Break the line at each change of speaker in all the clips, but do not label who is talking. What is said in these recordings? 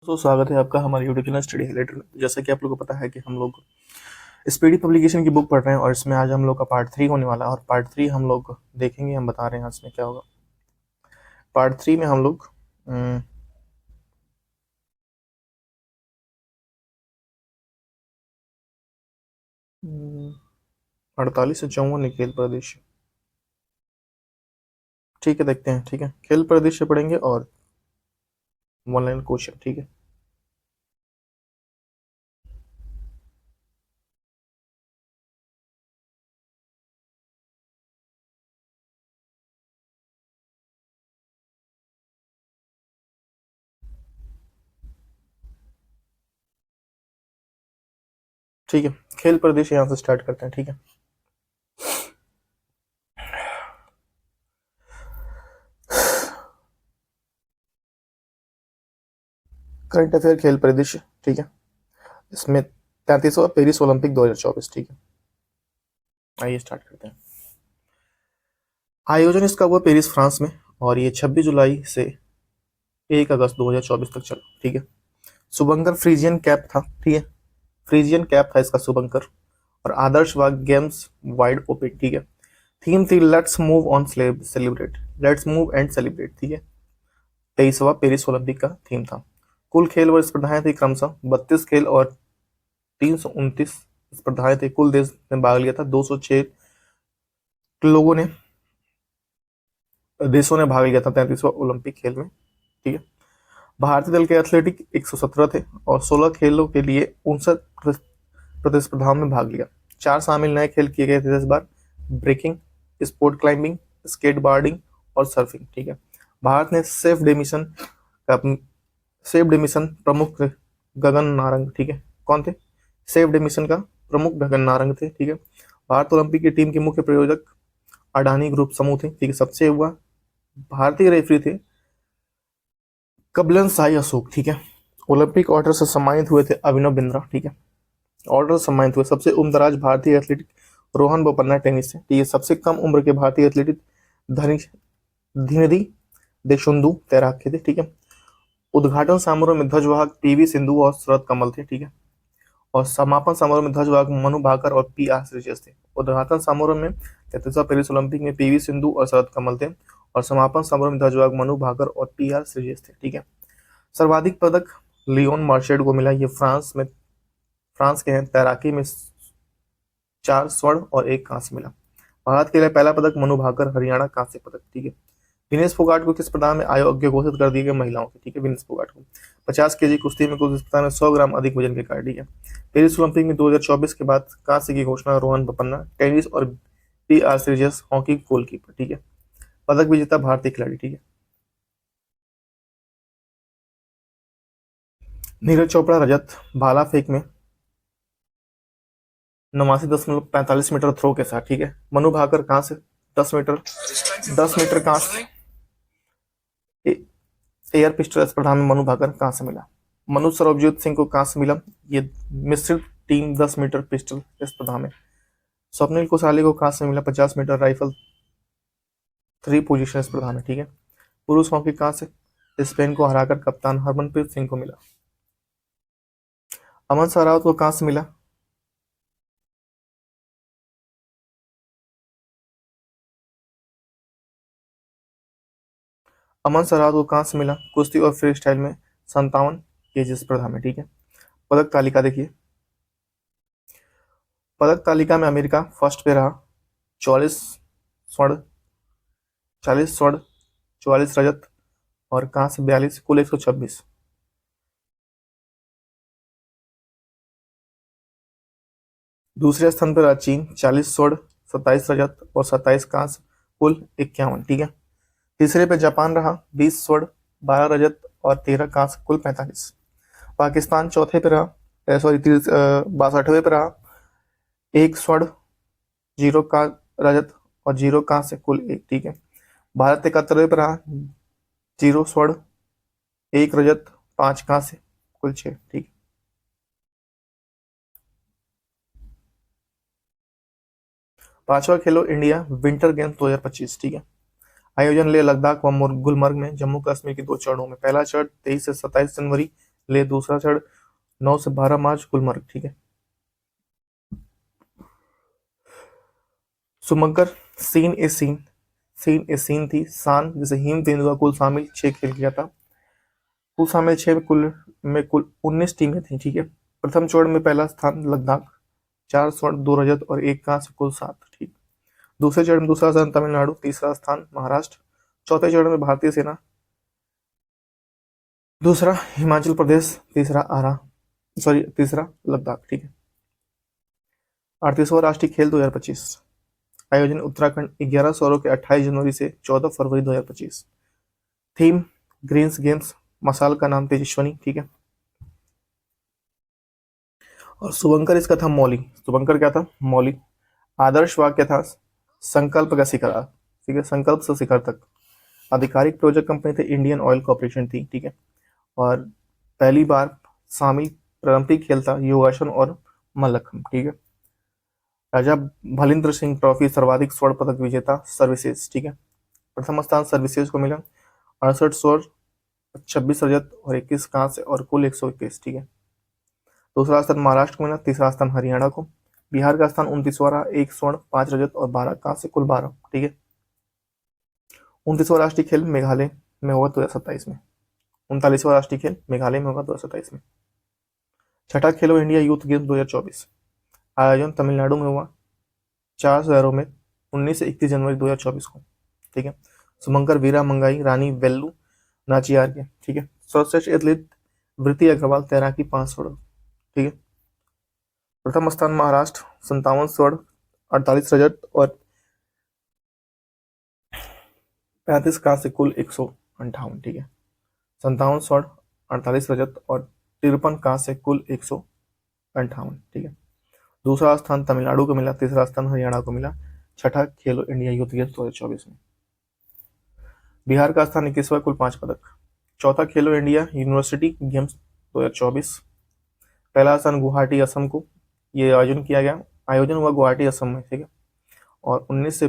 स्वागत है आपका हमारे यूट्यूब चैनल स्टडी हाइलाइटर में। जैसा कि आप लोगों को पता है कि हम लोग स्पीडी पब्लिकेशन की बुक पढ़ रहे हैं और इसमें आज हम लोग का पार्ट 3 होने वाला है और पार्ट 3 हम लोग देखेंगे। हम बता रहे हैं इसमें क्या होगा। पार्ट 3 में हम लोग 48 से 54 खेल परिदृश्य। ठीक है, देखते हैं। ठीक है, खेल परिदृश्य पढ़ेंगे और वन लाइन क्वेश्चन। ठीक है, ठीक है। खेल परिदृश्य यहाँ से स्टार्ट करते हैं। ठीक है, करंट अफेयर खेल परिदृश्य। ठीक है, इसमें 33वां पेरिस ओलंपिक 2024। ठीक है, आइए स्टार्ट करते हैं। आयोजन इसका हुआ पेरिस फ्रांस में और ये 26 जुलाई से 1 अगस्त 2024 तक चला। ठीक है, शुभंकर फ्रीजियन कैप था। ठीक है, फ्रीजियन कैप था इसका शुभंकर। और आदर्श वाग गेम्स वाइड ओपन। ठीक है, थीम थी let's move on celebrate, let's move and celebrate. ठीक है, 23वां पेरिस ओलंपिक का थीम था। कुल खेल व स्पर्धाएं थी क्रमशः 32 खेल और 329 स्पर्धाएं थी। कुल देश ने भाग लिया था 206 लोगों ने, देशों ने भाग लिया था 33वां ओलंपिक खेल में। ठीक है, भारतीय दल के एथलेटिक 117 थे और 16 खेलों के लिए 59 प्रतिस्पर्धाओं में भाग लिया। 4 शामिल नए खेल किए गए थे इस बार: ब्रेकिंग, स्पोर्ट क्लाइंबिंग, स्केटबोर्डिंग और सर्फिंग। ठीक है, भारत ने सेफ डिमिशन प्रमुख गगन नारंग। ठीक है, कौन थे? सेफ डिमिशन का प्रमुख गगन नारंग थे। ठीक है, भारत ओलंपिक की टीम के मुख्य प्रायोजक अडानी ग्रुप समूह थे। ठीक है, सबसे हुआ भारतीय रेफरी थे कबलन साई अशोक। ठीक है, ओलंपिक ऑर्डर से सम्मानित हुए थे अभिनव बिंद्रा। ठीक है, ऑर्डर सम्मानित हुए। सबसे उम्रदराज भारतीय एथलीट रोहन बोपन्ना टेनिस से। ठीक है, सबसे कम उम्र के भारतीय एथलीट धनिधि देशुंदु तैराक थे। ठीक है, उद्घाटन समारोह में ध्वजवाहक पीवी सिंधु और शरद कमल थे। ठीक है, और समापन समारोह में ध्वजवाहक मनु भाकर और पी आर श्रीजेश थे। उद्घाटन समारोह में 33वां पेरिस ओलंपिक में पीवी सिंधु और शरद कमल थे और समापन समारोह में ध्वजवाहक मनु भाकर और पी आर श्रीजेश थे। ठीक है, सर्वाधिक पदक लियोन मार्शेट को मिला। ये फ्रांस के हैं। तैराकी में 4 स्वर्ण और 1 कांस्य मिला। भारत के लिए पहला पदक मनु भाकर, हरियाणा, कांस्य पदक। ठीक है, विनेश फोगाट को किस स्पर्धा में अयोग्य घोषित कर दिए गए? महिलाओं के। ठीक है, विनेश फोगाट को 50 केजी कुश्ती में कुछ स्पर्धा में 100 ग्राम अधिक वजन के कारण। ठीक है, पेरिस ओलंपिक में 2024 के बाद कांस्य की घोषणा रोहन बोपन्ना, टेनिस और P R Sreejesh, hockey goalkeeper. ठीक है, पदक विजेता भारतीय खिलाड़ी। ठीक है, नीरज चोपड़ा रजत भाला फेंक में 89.45 मीटर थ्रो के साथ। ठीक है, मनु भाकर कांस्य 10 मीटर, 10 मीटर कांस्य एयर पिस्टल स्पर्धा में मनु भाकर कांस्य मिला। मनु सरबजीत सिंह को कांस्य मिला। ये मिश्रित टीम 10 मीटर पिस्टल स्पर्धा में। स्वप्निल कुसाली को कांस्य मिला 50 मीटर राइफल 3 पोजीशन स्पर्धा में। ठीक है, पुरुष हॉकी कांस्य स्पेन को हराकर कप्तान हरमनप्रीत सिंह को मिला। अमन सरावत को कांस्य मिला अमन सरावत को कांस्य मिला कुश्ती और फ्री स्टाइल में 57 केजी स्पर्धा में। ठीक है, पदक तालिका देखिए। पदक तालिका में अमेरिका फर्स्ट पे रहा, 44 स्वर्ण, 40 स्वर्ण, 44 रजत और कांस्य 42, कुल 126। दूसरे स्थान पर रहा चीन, 40 स्वर्ण, 27 रजत और 27 कांस्य, कुल 51। ठीक है, तीसरे पे जापान रहा, 20 स्वर्ण, 12 रजत और 13 कांस्य, कुल 45। पाकिस्तान चौथे पे रहा, सॉरी 62वें पे रहा, 1 स्वर्ण, 0 का रजत और 0 कांस्य, कुल 1। ठीक है, भारत 71वें पे रहा, 0 स्वर्ण, 1 रजत, 5 कांस्य, कुल 6। ठीक है, पांचवा खेलो इंडिया विंटर गेम्स 2025। ठीक है, आयोजन ले लद्दाख व गुलमर्ग में, जम्मू कश्मीर के 2 चरणों में। पहला चरण 23 से 27 जनवरी ले दूसरा चरण 9 से 12 मार्च गुलमर्ग, ठीक है। सुमकर सीन ए सीन, सीन ए सीन थी शान, जैसे हिम तेंदुआ कुल शामिल 6 खेल किया था। कुल शामिल 6 में कुल 19 टीमें थी, ठीक है। प्रथम चरण में पहला स्थान लद्दाख, 4 स्वर्ण 2 रजत और 1 कांस्य, कुल 7, ठीक। दूसरे चरण में दूसरा स्थान तमिलनाडु, तीसरा स्थान महाराष्ट्र, चौथे चरण में भारतीय सेना, दूसरा हिमाचल प्रदेश, तीसरा लद्दाख, ठीक है। 38वां राष्ट्रीय खेल 2025, आयोजन उत्तराखंड, 11 स्वरों के 28 जनवरी से 14 फरवरी 2025। थीम ग्रीन्स गेम्स, मसाल का नाम तेजस्वनी, ठीक है। और शुभंकर इसका था मौली, शुभंकर क्या था, मौली। आदर्श वाक्य था संकल्प का शिखर, ठीक है, संकल्प से शिखर तक। आधिकारिक प्रोजेक्ट कंपनी थे इंडियन ऑयल कॉर्पोरेशन थी, ठीक है। और पहली बार शामिल पारंपरिक खेल था योगासन और मल्लखंब, ठीक है। राजा भलिंद्र सिंह ट्रॉफी सर्वाधिक स्वर्ण पदक विजेता सर्विसेज, ठीक है। प्रथम स्थान सर्विसेज को मिला, 68 स्वर्ण, 26 रजत और 21 कांस्य और कुल 121, ठीक है। दूसरा स्थान महाराष्ट्र को मिला, तीसरा स्थान हरियाणा को। बिहार का स्थान 29वां रहा, 1 स्वर्ण, 5 रजत और 12 कांस्य, कुल 12, ठीक है। 29वां राष्ट्रीय खेल मेघालय में हुआ 2027 में, 39वां राष्ट्रीय खेल मेघालय में होगा 2027 में। छठा खेलो इंडिया यूथ गेम्स 2024, आयोजन तमिलनाडु में हुआ 4 शहरों में 19 से 31 जनवरी 2024 को, ठीक है। सुमंकर वीरा मंगाई रानी वेल्लू नाचियार के, ठीक है। सर्वश्रेष्ठ एथलीट वृत्ति अग्रवाल तैराकी 5 स्वर्ण, ठीक है। प्रथम स्थान महाराष्ट्र 57 स्वर्ण, 48 रजत और 35 कांस्य, कुल 158, ठीक है। 57 स्वर्ण, 48 रजत और 53 कांस्य, कुल 158, ठीक है। दूसरा स्थान तमिलनाडु को मिला, तीसरा स्थान हरियाणा को मिला। छठा खेलो इंडिया यूथ गेम्स 2024 में बिहार का स्थान 21वां, कुल 5 पदक। चौथा खेलो इंडिया यूनिवर्सिटी गेम्स 2024, पहला स्थान गुवाहाटी असम को ये आयोजन हुआ गुवाहाटी असम में, ठीक है। और 19 से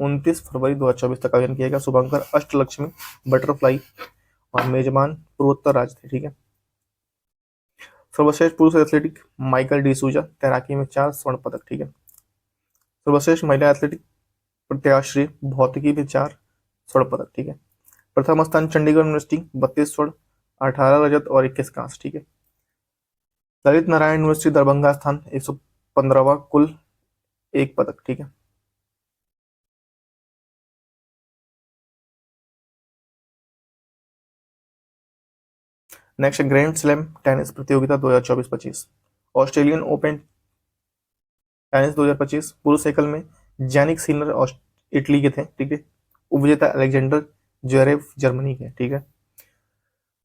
29 फरवरी 2024 तक आयोजन किया गया। शुभंकर अष्टलक्ष्मी बटरफ्लाई और मेजबान पूर्वोत्तर राज्य थे, ठीक है। सर्वश्रेष्ठ पुरुष एथलेटिक माइकल डिसूजा तैराकी में 4 स्वर्ण पदक, ठीक है। सर्वश्रेष्ठ महिला एथलेटिक प्रत्याश्री भौतिकी में 4 स्वर्ण पदक, ठीक है। प्रथम स्थान चंडीगढ़ यूनिवर्सिटी 32 स्वर्ण, 18 रजत और 21 कांस्य, ठीक है। ललित नारायण यूनिवर्सिटी दरभंगा स्थान 115वां, कुल 1 पदक, ठीक है। नेक्स्ट ग्रैंड स्लैम टेनिस प्रतियोगिता 2024-25, ऑस्ट्रेलियन ओपन टेनिस 2025, पुरुष एकल में जैनिक सिनर इटली के थे, ठीक है। उपविजेता अलेक्जेंडर ज्वेरेव जर्मनी के, ठीक है।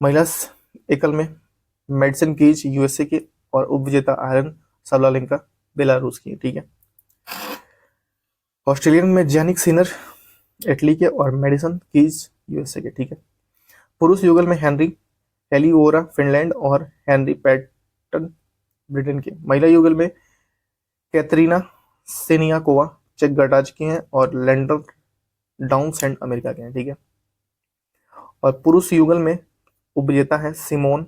महिला एकल में मेडिसन कीज यूएसए के और उपविजेता आयरन साबलालेंका बेलारूस की, ठीक है। ऑस्ट्रेलियन में जैनिक सिनर इटली के और मेडिसन कीज यूएसए के, ठीक है। पुरुष युगल में हेली ओरा फिनलैंड और हेनरी पैटन ब्रिटेन के। महिला युगल में कैथरीना सेनियाकोवा चेक गणराज्य की हैं और लैंडर डाउनसेंड अमेरिका के हैं, ठीक है। और पुरुष युगल में उपविजेता है सिमोन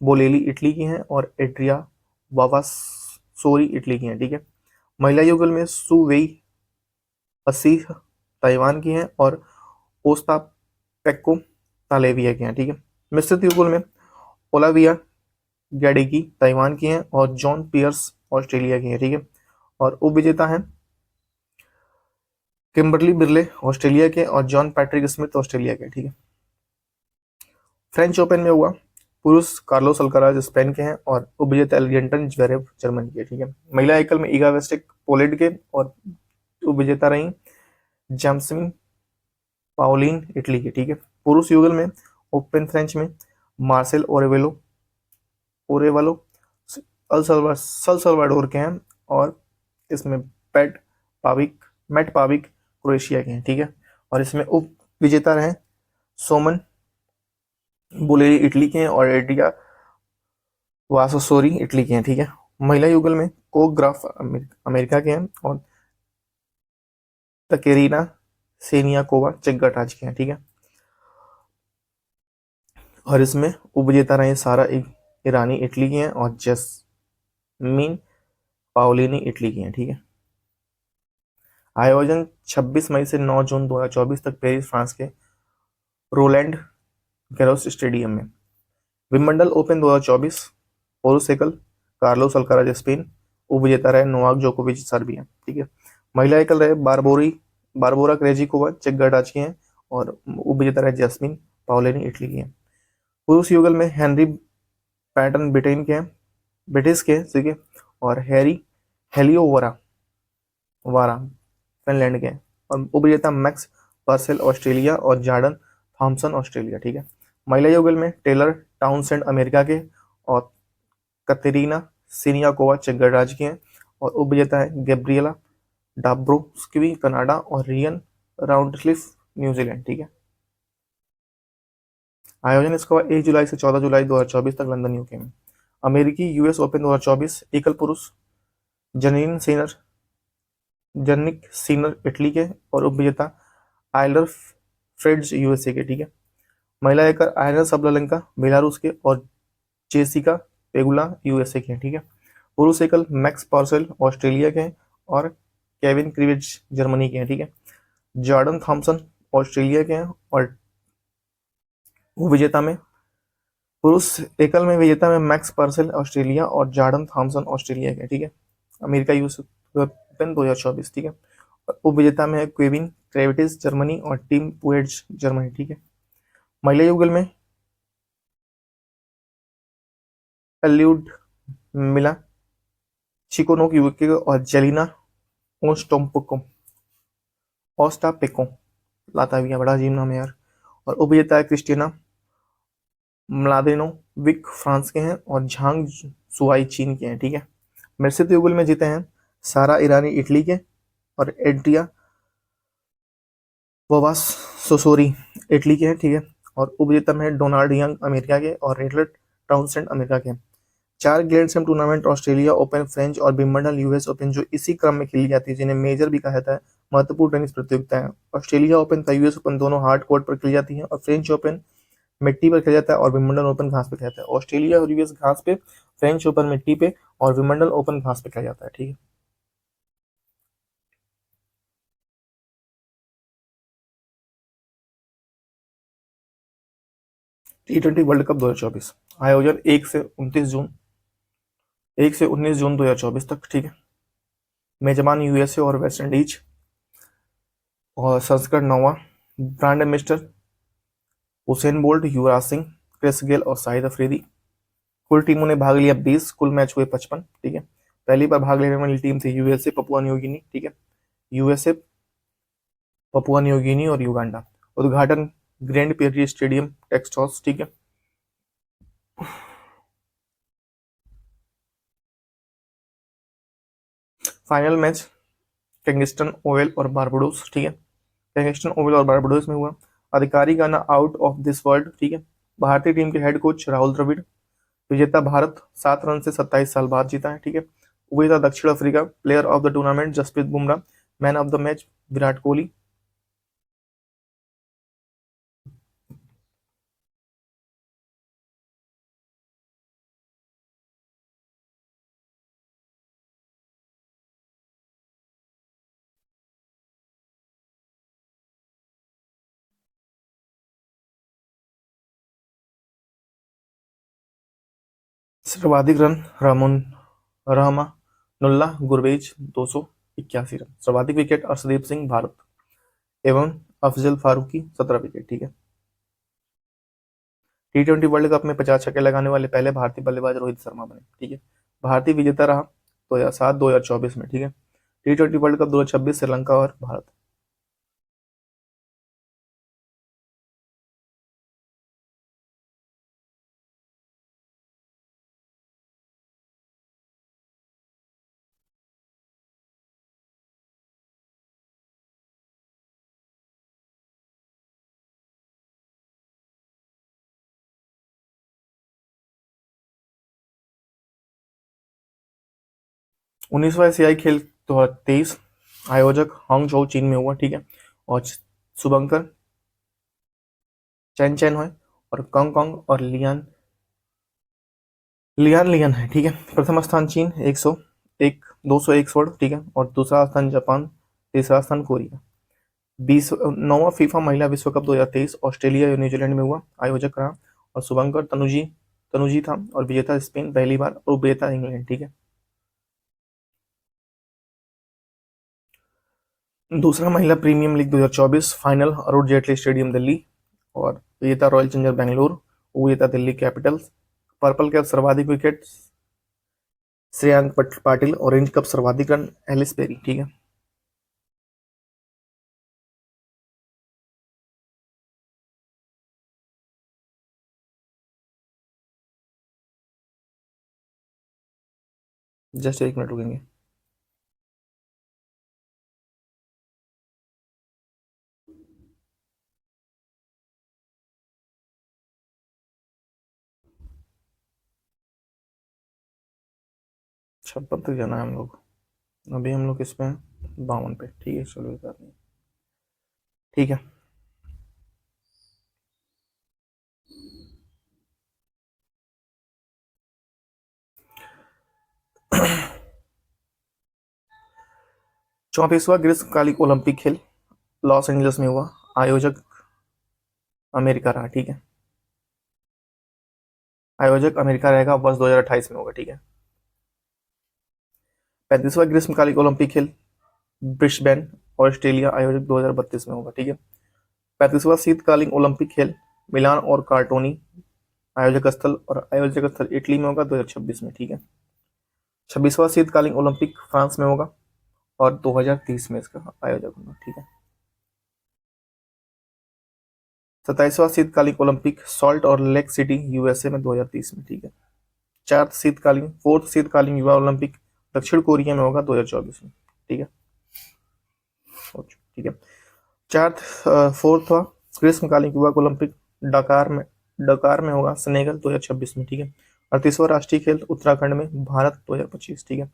बोलेली इटली की हैं और एड्रिया वावासोरी इटली की हैं, ठीक है। महिला युगल में सु वेई असीह ताइवान की हैं और ओस्ता पेक्को तालेविया की हैं, ठीक है। मिश्रित युगल में ओलाविया गैडेकी ताइवान की हैं और जॉन पियर्स ऑस्ट्रेलिया की हैं, ठीक है। और उपविजेता हैं किम्बरली बिरले ऑस्ट्रेलिया के और जॉन पैट्रिक स्मिथ ऑस्ट्रेलिया के, ठीक है। फ्रेंच ओपन में हुआ, पुरुष कार्लोस अल्काराज स्पेन के हैं और उपविजेता एलेक्जेंडर ज्वेरेव जर्मनी के, ठीक है। महिला एकल में ईगा वेस्टेक पोलैंड के और उपविजेता रही जैम्सिन पाओलिन इटली के, ठीक है। पुरुष युगल में ओपन फ्रेंच में मार्सेल ओरेवालो सल सल्वाडोर के हैं और इसमें मैट पाविक क्रोएशिया के हैं, ठीक है। और इसमें उप विजेता रहे सोमन बोलेरी इटली के हैं और एड्रिया वासोसोरी इटली के हैं, ठीक है। महिला युगल में कोग्राफ अमेरिका के हैं और तकेरीना सेनियाकोवा चेक गणराज्य के हैं, ठीक है। और इसमें उपविजेता रहे सारा ईरानी इटली की हैं और जैस्मीन पाओलिनी इटली की हैं, ठीक है। आयोजन 26 मई से 9 जून 2024 तक पेरिस फ्रांस के रोलैंड गैरोस स्टेडियम में। विंबलडन ओपन 2024 पोरुसेकल कार्लोस अल्काराज स्पेन, उपविजेता रहे नोवाक जोकोविच सर्बिया, ठीक है। महिला एकल रहे बारबोरा क्रेजिकोवा चेक गणराज्य की हैं और उपविजेता रहे जैस्मिन पाओलिनी इटली की हैं। पुरुष युगल में हेनरी पैटर्न ब्रिटिश के हैं, ठीक है, और हैरी हेलियो वारा फिनलैंड के हैं और उपविजेता मैक्स पर्सेल ऑस्ट्रेलिया और जॉर्डन थॉम्सन ऑस्ट्रेलिया, ठीक है। महिला युगल में टेलर टाउनसेंड अमेरिका के और कतरीना सिनियाकोवा चेक गणराज्य की हैं और उपविजेता है गैब्रिएला डाब्रोस्की कनाडा और रियन राउंडक्लिफ न्यूजीलैंड, ठीक है। आयोजन इसका हुआ 1 जुलाई से 14 जुलाई 2024 तक लंदन यूके में। अमेरिकी यूएस ओपन 2024 एकल पुरुष जनिक सीनर इटली के और उपविजेता आइलर फ्रेड्स यूएसए के, ठीक है। महिला एकल आयरन सबलंका बेलारूस के और जेसिका पेगुला यूएसए के हैं, ठीक है। पुरुष एकल मैक्स पार्सेल ऑस्ट्रेलिया के हैं और केविन क्रीवेज जर्मनी के हैं, ठीक है। जॉर्डन थॉम्सन ऑस्ट्रेलिया के हैं और विजेता में पुरुष एकल में विजेता में मैक्स पार्सेल ऑस्ट्रेलिया और जॉर्डन थॉम्सन ऑस्ट्रेलिया के, ठीक है। अमेरिका यूएस ओपन 2024, ठीक है। उपविजेता में है केविन क्रेविटिस जर्मनी और टीम पुएट्स जर्मनी, ठीक है। महिला युगल में एल्यूड मिला चिकोनोक यूके और जेलिना ओस्टापेको लाताविया, बड़ा अजीब नाम है यार। और उपविजेता है क्रिस्टिना म्लादेनोविक फ्रांस के हैं और झांग सुआई चीन के हैं, ठीक है। मिश्रित युगल में जीते हैं सारा ईरानी इटली के और एड्रिया वोवास सोसोरी इटली के हैं, ठीक है। और उपविजेता में डोनाल्ड यंग अमेरिका के और रेडलर टाउनसेंड अमेरिका के। 4 grand slam tournament Australia open, French और विंबलडन यूएस ओपन जो इसी क्रम में खेली जाती है, जिन्हें मेजर भी कहा जाता है, महत्वपूर्ण टेनिस प्रतियोगिता है। ऑस्ट्रेलिया ओपन तथा यूएस ओपन दोनों हार्ड कोर्ट पर खेली जाती है और फ्रेंच ओपन मिट्टी पर खेला जाता है और विंबलडन ओपन घास पे खेला जाता है। ऑस्ट्रेलिया और यूएस घास पे, फ्रेंच ओपन मिट्टी पे और विंबलडन ओपन घास पे खेला जाता है, ठीक है। T20 वर्ल्ड कप 2024 आयोजन 1 से 19 जून 2024 तक, ठीक है। मेजबान यूएसए और वेस्ट इंडीज और संस्करण 9वां। Brand ambassador Usain bolt, Yuvraj Singh, Chris Gayle और शाहिद अफरीदी। कुल टीमों ने भाग लिया 20, कुल मैच हुए 55, ठीक है। पहली बार भाग लेने वाली टीम थी यूएसए पपुआ न्यूगिनी, ठीक है। यूएसए पपुआ न्यूगिनी और युगांडा। उद्घाटन ग्रैंड पेरी स्टेडियम टेक्सास, ठीक है। फाइनल मैच किंगस्टन ओवल और बारबाडोस, ठीक है। किंगस्टन ओवल और बारबाडोस में हुआ। आधिकारिक गाना आउट ऑफ दिस वर्ल्ड, ठीक है। भारतीय टीम के हेड कोच राहुल द्रविड़। विजेता भारत 7 रन से 27 साल बाद जीता है, ठीक है। विजेता दक्षिण Africa. Player of the tournament Jasprit Bumrah. Man of the match Virat Kohli. सर्वाधिक रन रहमानुल्लाह गुरबेज 281 रन। सर्वाधिक विकेट अर्शदीप सिंह भारत एवं अफजल फारूकी 17 विकेट, ठीक है। T20 वर्ल्ड कप में 50 छक्के लगाने वाले पहले भारतीय बल्लेबाज रोहित शर्मा बने, ठीक है। भारतीय विजेता रहा 2007 2024 में, ठीक है। T20 वर्ल्ड कप 2026 श्रीलंका और भारत। उन्नीसवां एशियाई खेल 2023 आयोजक हांगझोउ चीन में हुआ, ठीक है। और शुभंकर चैन है और कांगकांग और लियान लियान लियन है, ठीक है। प्रथम स्थान चीन 101 201 स्वर्ण, ठीक है, और दूसरा स्थान जापान, तीसरा स्थान कोरिया। 9वां फीफा महिला विश्व कप 2023 ऑस्ट्रेलिया और न्यूजीलैंड में हुआ, आयोजक रहा और शुभंकर तनुजी तनुजी था, और विजेता स्पेन पहली बार और विजेता इंग्लैंड, ठीक है। दूसरा महिला premium league 2024 final Arun Jaitley stadium Delhi, और विजेता रॉयल चैलेंजर बैंगलोर, विजेता दिल्ली कैपिटल्स। पर्पल कैप सर्वाधिक wicket Shreyank Patil, orange cup सर्वाधिक रन एलिस पेरी, ठीक है। जस्ट एक मिनट रुकेंगे। छप्पन तक जाना है हम लोग, अभी हम लोग किस पे हैं, 52 पे, ठीक है, चलो ये नहीं, ठीक है। चौंतीसवां ग्रीष्मकालिक ओलंपिक खेल लॉस एंजल्स में हुआ, आयोजक अमेरिका रहा, ठीक है। आयोजक अमेरिका रहेगा, वर्ष 2028 में होगा, ठीक है। 35वां ग्रीष्मकालिक ओलंपिक खेल ब्रिस्बेन ऑस्ट्रेलिया, आयोजक 2032 में होगा, ठीक है। 35वां शीतकालीन ओलंपिक खेल मिलान और कार्टोनी, आयोजक स्थल इटली में होगा 2026 में, ठीक है। 26वां शीतकालीन ओलंपिक फ्रांस में होगा और 2030 में इसका आयोजक होगा, ठीक है। 27वां शीतकालीन ओलंपिक सॉल्ट और लेक सिटी यूएसए में 2030 में, ठीक है। फोर्थ शीतकालीन युवा ओलंपिक दक्षिण कोरिया में होगा 2024 में, ठीक है, ठीक है। फोर्थवा ग्रीष्मकालीन युवा ओलंपिक डकार में डकार में होगा सेनेगल 2026 में, ठीक है। 38वां राष्ट्रीय खेल उत्तराखंड में भारत 2025, ठीक है।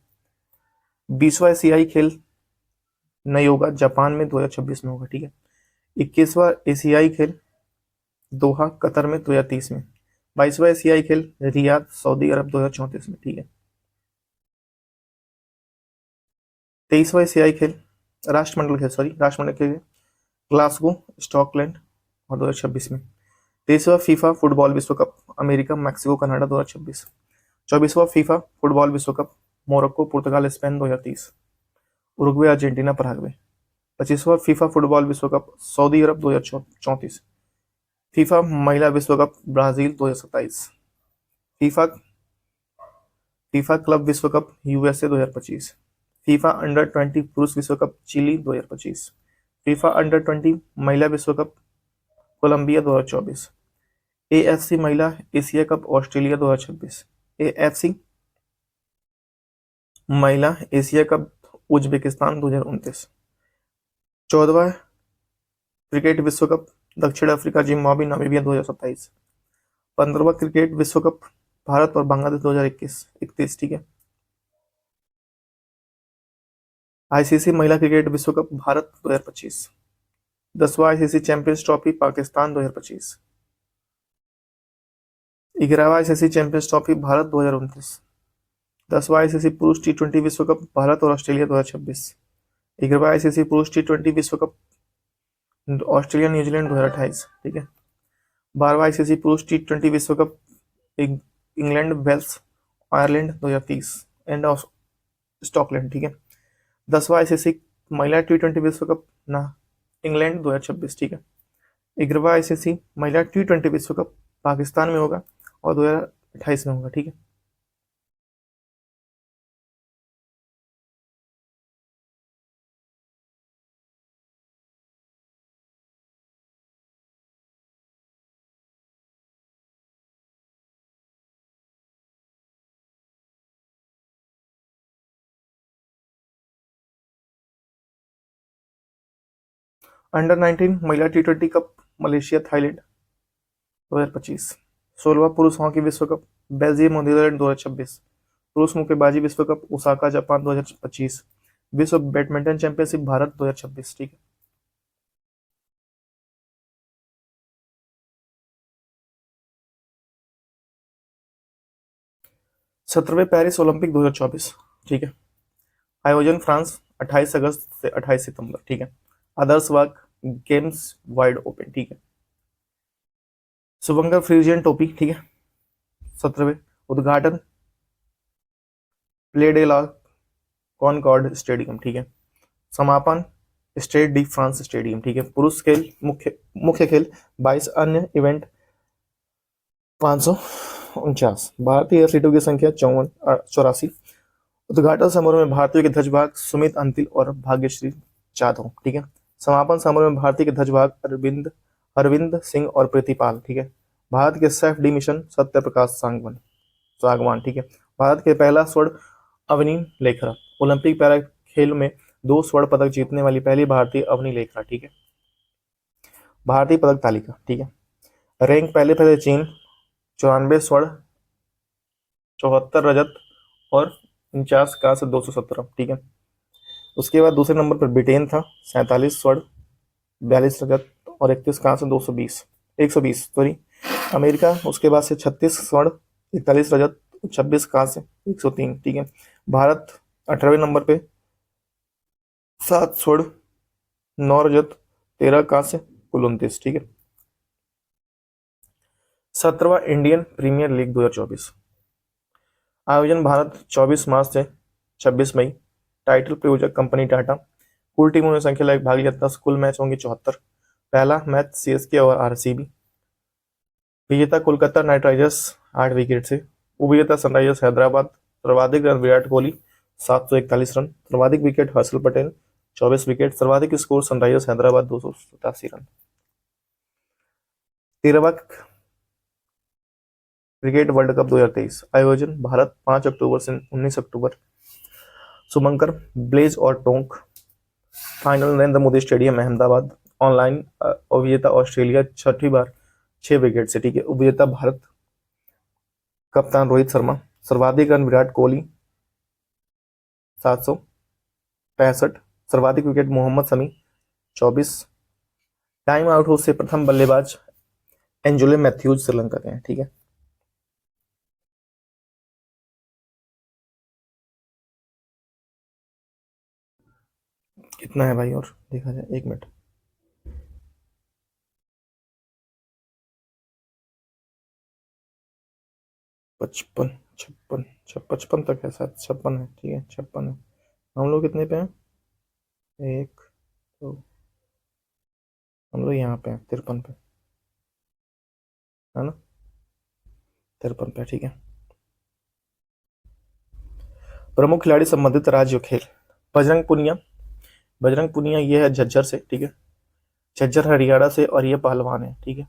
20वां एशियाई खेल नई होगा जापान में 2026 में होगा, ठीक है। 21वां एशियाई खेल दोहा कतर में 2030 में। 22वां एशियाई खेल रियाद सऊदी अरब 2034 में, ठीक है। 23वां एशियाई खेल राष्ट्रमंडल खेल ग्लासगो स्कॉटलैंड और 2026 में। 23वां फीफा फुटबॉल विश्व कप अमेरिका मैक्सिको कनाडा 2026। 24वां फीफा फुटबॉल विश्व कप मोरक्को पुर्तगाल स्पेन 2030, उरुग्वे अर्जेंटीना पराग्वे। 25वां फीफा फुटबॉल विश्व कप सऊदी अरब 2034। फीफा महिला विश्व cup Brazil 2027। FIFA FIFA club विश्व कप यूएसए 2025। फीफा अंडर 20 पुरुष विश्व कप चिली 2025। फीफा अंडर 20 महिला विश्व कप कोलंबिया 2024। एएफसी महिला एशिया कप ऑस्ट्रेलिया 2026। एएफसी महिला एशिया कप उज्बेकिस्तान 2029। 14वां क्रिकेट विश्व कप दक्षिण अफ्रीका जिम्बाब्वे नामीबिया 2027। 15वां क्रिकेट विश्व कप भारत और बांग्लादेश 2021-31, ठीक है। आईसीसी महिला क्रिकेट विश्व कप भारत 2025। 10वां आईसीसी चैंपियंस ट्रॉफी पाकिस्तान 2025। 11वां आईसीसी चैंपियंस ट्रॉफी भारत 2029। 10वां आईसीसी पुरुष टी20 विश्व कप भारत और ऑस्ट्रेलिया 2026। 11वां आईसीसी पुरुष टी20 विश्व कप ऑस्ट्रेलिया न्यूजीलैंड 2028, ठीक है। 12वां आईसीसी पुरुष टी20 विश्व cup England Wales Ireland 2030 and Scotland, ठीक है। 10वां आईसीसी महिला टी20 विश्व कप ना इंग्लैंड 2026, ठीक है। 11वां आईसीसी महिला टी20 विश्व कप पाकिस्तान में होगा और 2028 में होगा, ठीक है। अंडर 19 महिला टी20 कप मलेशिया थाईलैंड 2025। 16वां पुरुष हॉकी विश्व कप बेल्जियम और नीदरलैंड 2026। पुरुष मुक्केबाजी विश्व कप ओसाका जापान 2025। विश्व बैडमिंटन चैंपियनशिप भारत 2026, ठीक है। 17वें पेरिस ओलंपिक 2024, ठीक है। आयोजन फ्रांस, 28 अगस्त से 28 सितंबर, ठीक है। आदर्श वाक गेम्स वाइड ओपन, ठीक है। शुभंकर फ्रीजियन टोपी, ठीक है। 17वें उद्घाटन Place de la Concorde stadium, ठीक है। समापन स्टेड डी फ्रांस स्टेडियम, ठीक है। पुरुष खेल मुख्य खेल 22, अन्य इवेंट 549। भारतीय एथलीटों की संख्या 84। उद्घाटन समारोह में भारतीय के ध्वजवाहक सुमित अंतिल और भाग्यश्री जाधव, ठीक है। समापन समारोह में भारतीय के ध्वजवाहक अरविंद सिंह और प्रीतिपाल, ठीक है। भारत के safe D mission Satya Prakash सागवान, ठीक है। भारत के पहला स्वर्ण अवनी लेखरा, ओलंपिक पैरा खेल में 2 स्वर्ण पदक जीतने वाली पहली भारतीय अवनी लेखरा, ठीक है। भारतीय पदक तालिका, ठीक है। रैंक पहले चीन 94 स्वर्ण, 74 रजत और 49 कांस्य, 217, ठीक है। उसके बाद दूसरे नंबर पर ब्रिटेन था, 47 स्वर्ण, 42 रजत और 31 कांस्य, 120 सॉरी। अमेरिका उसके बाद से 36 स्वर्ण, 41 रजत, 26 कांस्य, 103, ठीक है। भारत 18वें नंबर पे 7 स्वर्ण, 9 रजत, 13 कांस्य, कुल 29, ठीक है। 17वां इंडियन प्रीमियर लीग 2024, आयोजन भारत, 24 मार्च से 26 मई। टाइटल प्रायोजक कंपनी टाटा। कुल टीमों में संख्या लायक भाग लिया 10, कुल मैच होंगे 74। पहला मैच सीएसके और आरसीबी। विजेता कोलकाता नाइट राइडर्स 8 विकेट से। उपविजेता सनराइजर्स हैदराबाद। सर्वाधिक रन विराट कोहली 741 रन। सर्वाधिक विकेट हर्षल पटेल 24 विकेट। सर्वाधिक स्कोर सनराइजर्स हैदराबाद 287 रन। 13वां क्रिकेट वर्ल्ड कप 2023, आयोजन भारत, 5 अक्टूबर से 19 अक्टूबर। शुभंकर ब्लेज और Tonk. Final Narendra Modi stadium Ahmedabad. Online विजेता ऑस्ट्रेलिया 6ठी बार 6 विकेट से, ठीक है। उपविजेता भारत, कप्तान रोहित शर्मा। सर्वाधिक रन विराट कोहली 765। सर्वाधिक wicket Mohammed Shami 24। Time out हो से प्रथम बल्लेबाज एंजुले मैथ्यूज श्रीलंका के हैं, ठीक है। कितना है भाई और देखा जाए, 1 मिनट। 55, 56, 55 तक है शायद, 56 है, ठीक है, 56 है। हम लोग कितने पे हैं? 1 2, हम लोग यहाँ पे हैं 53 पे, है ना? 53 पे, ठीक है। प्रमुख खिलाड़ी संबंधित राज्य खेल। बजरंग पुनिया ये है झज्जर से, ठीक है। झज्जर हरियाणा से और ये पहलवान है, ठीक है।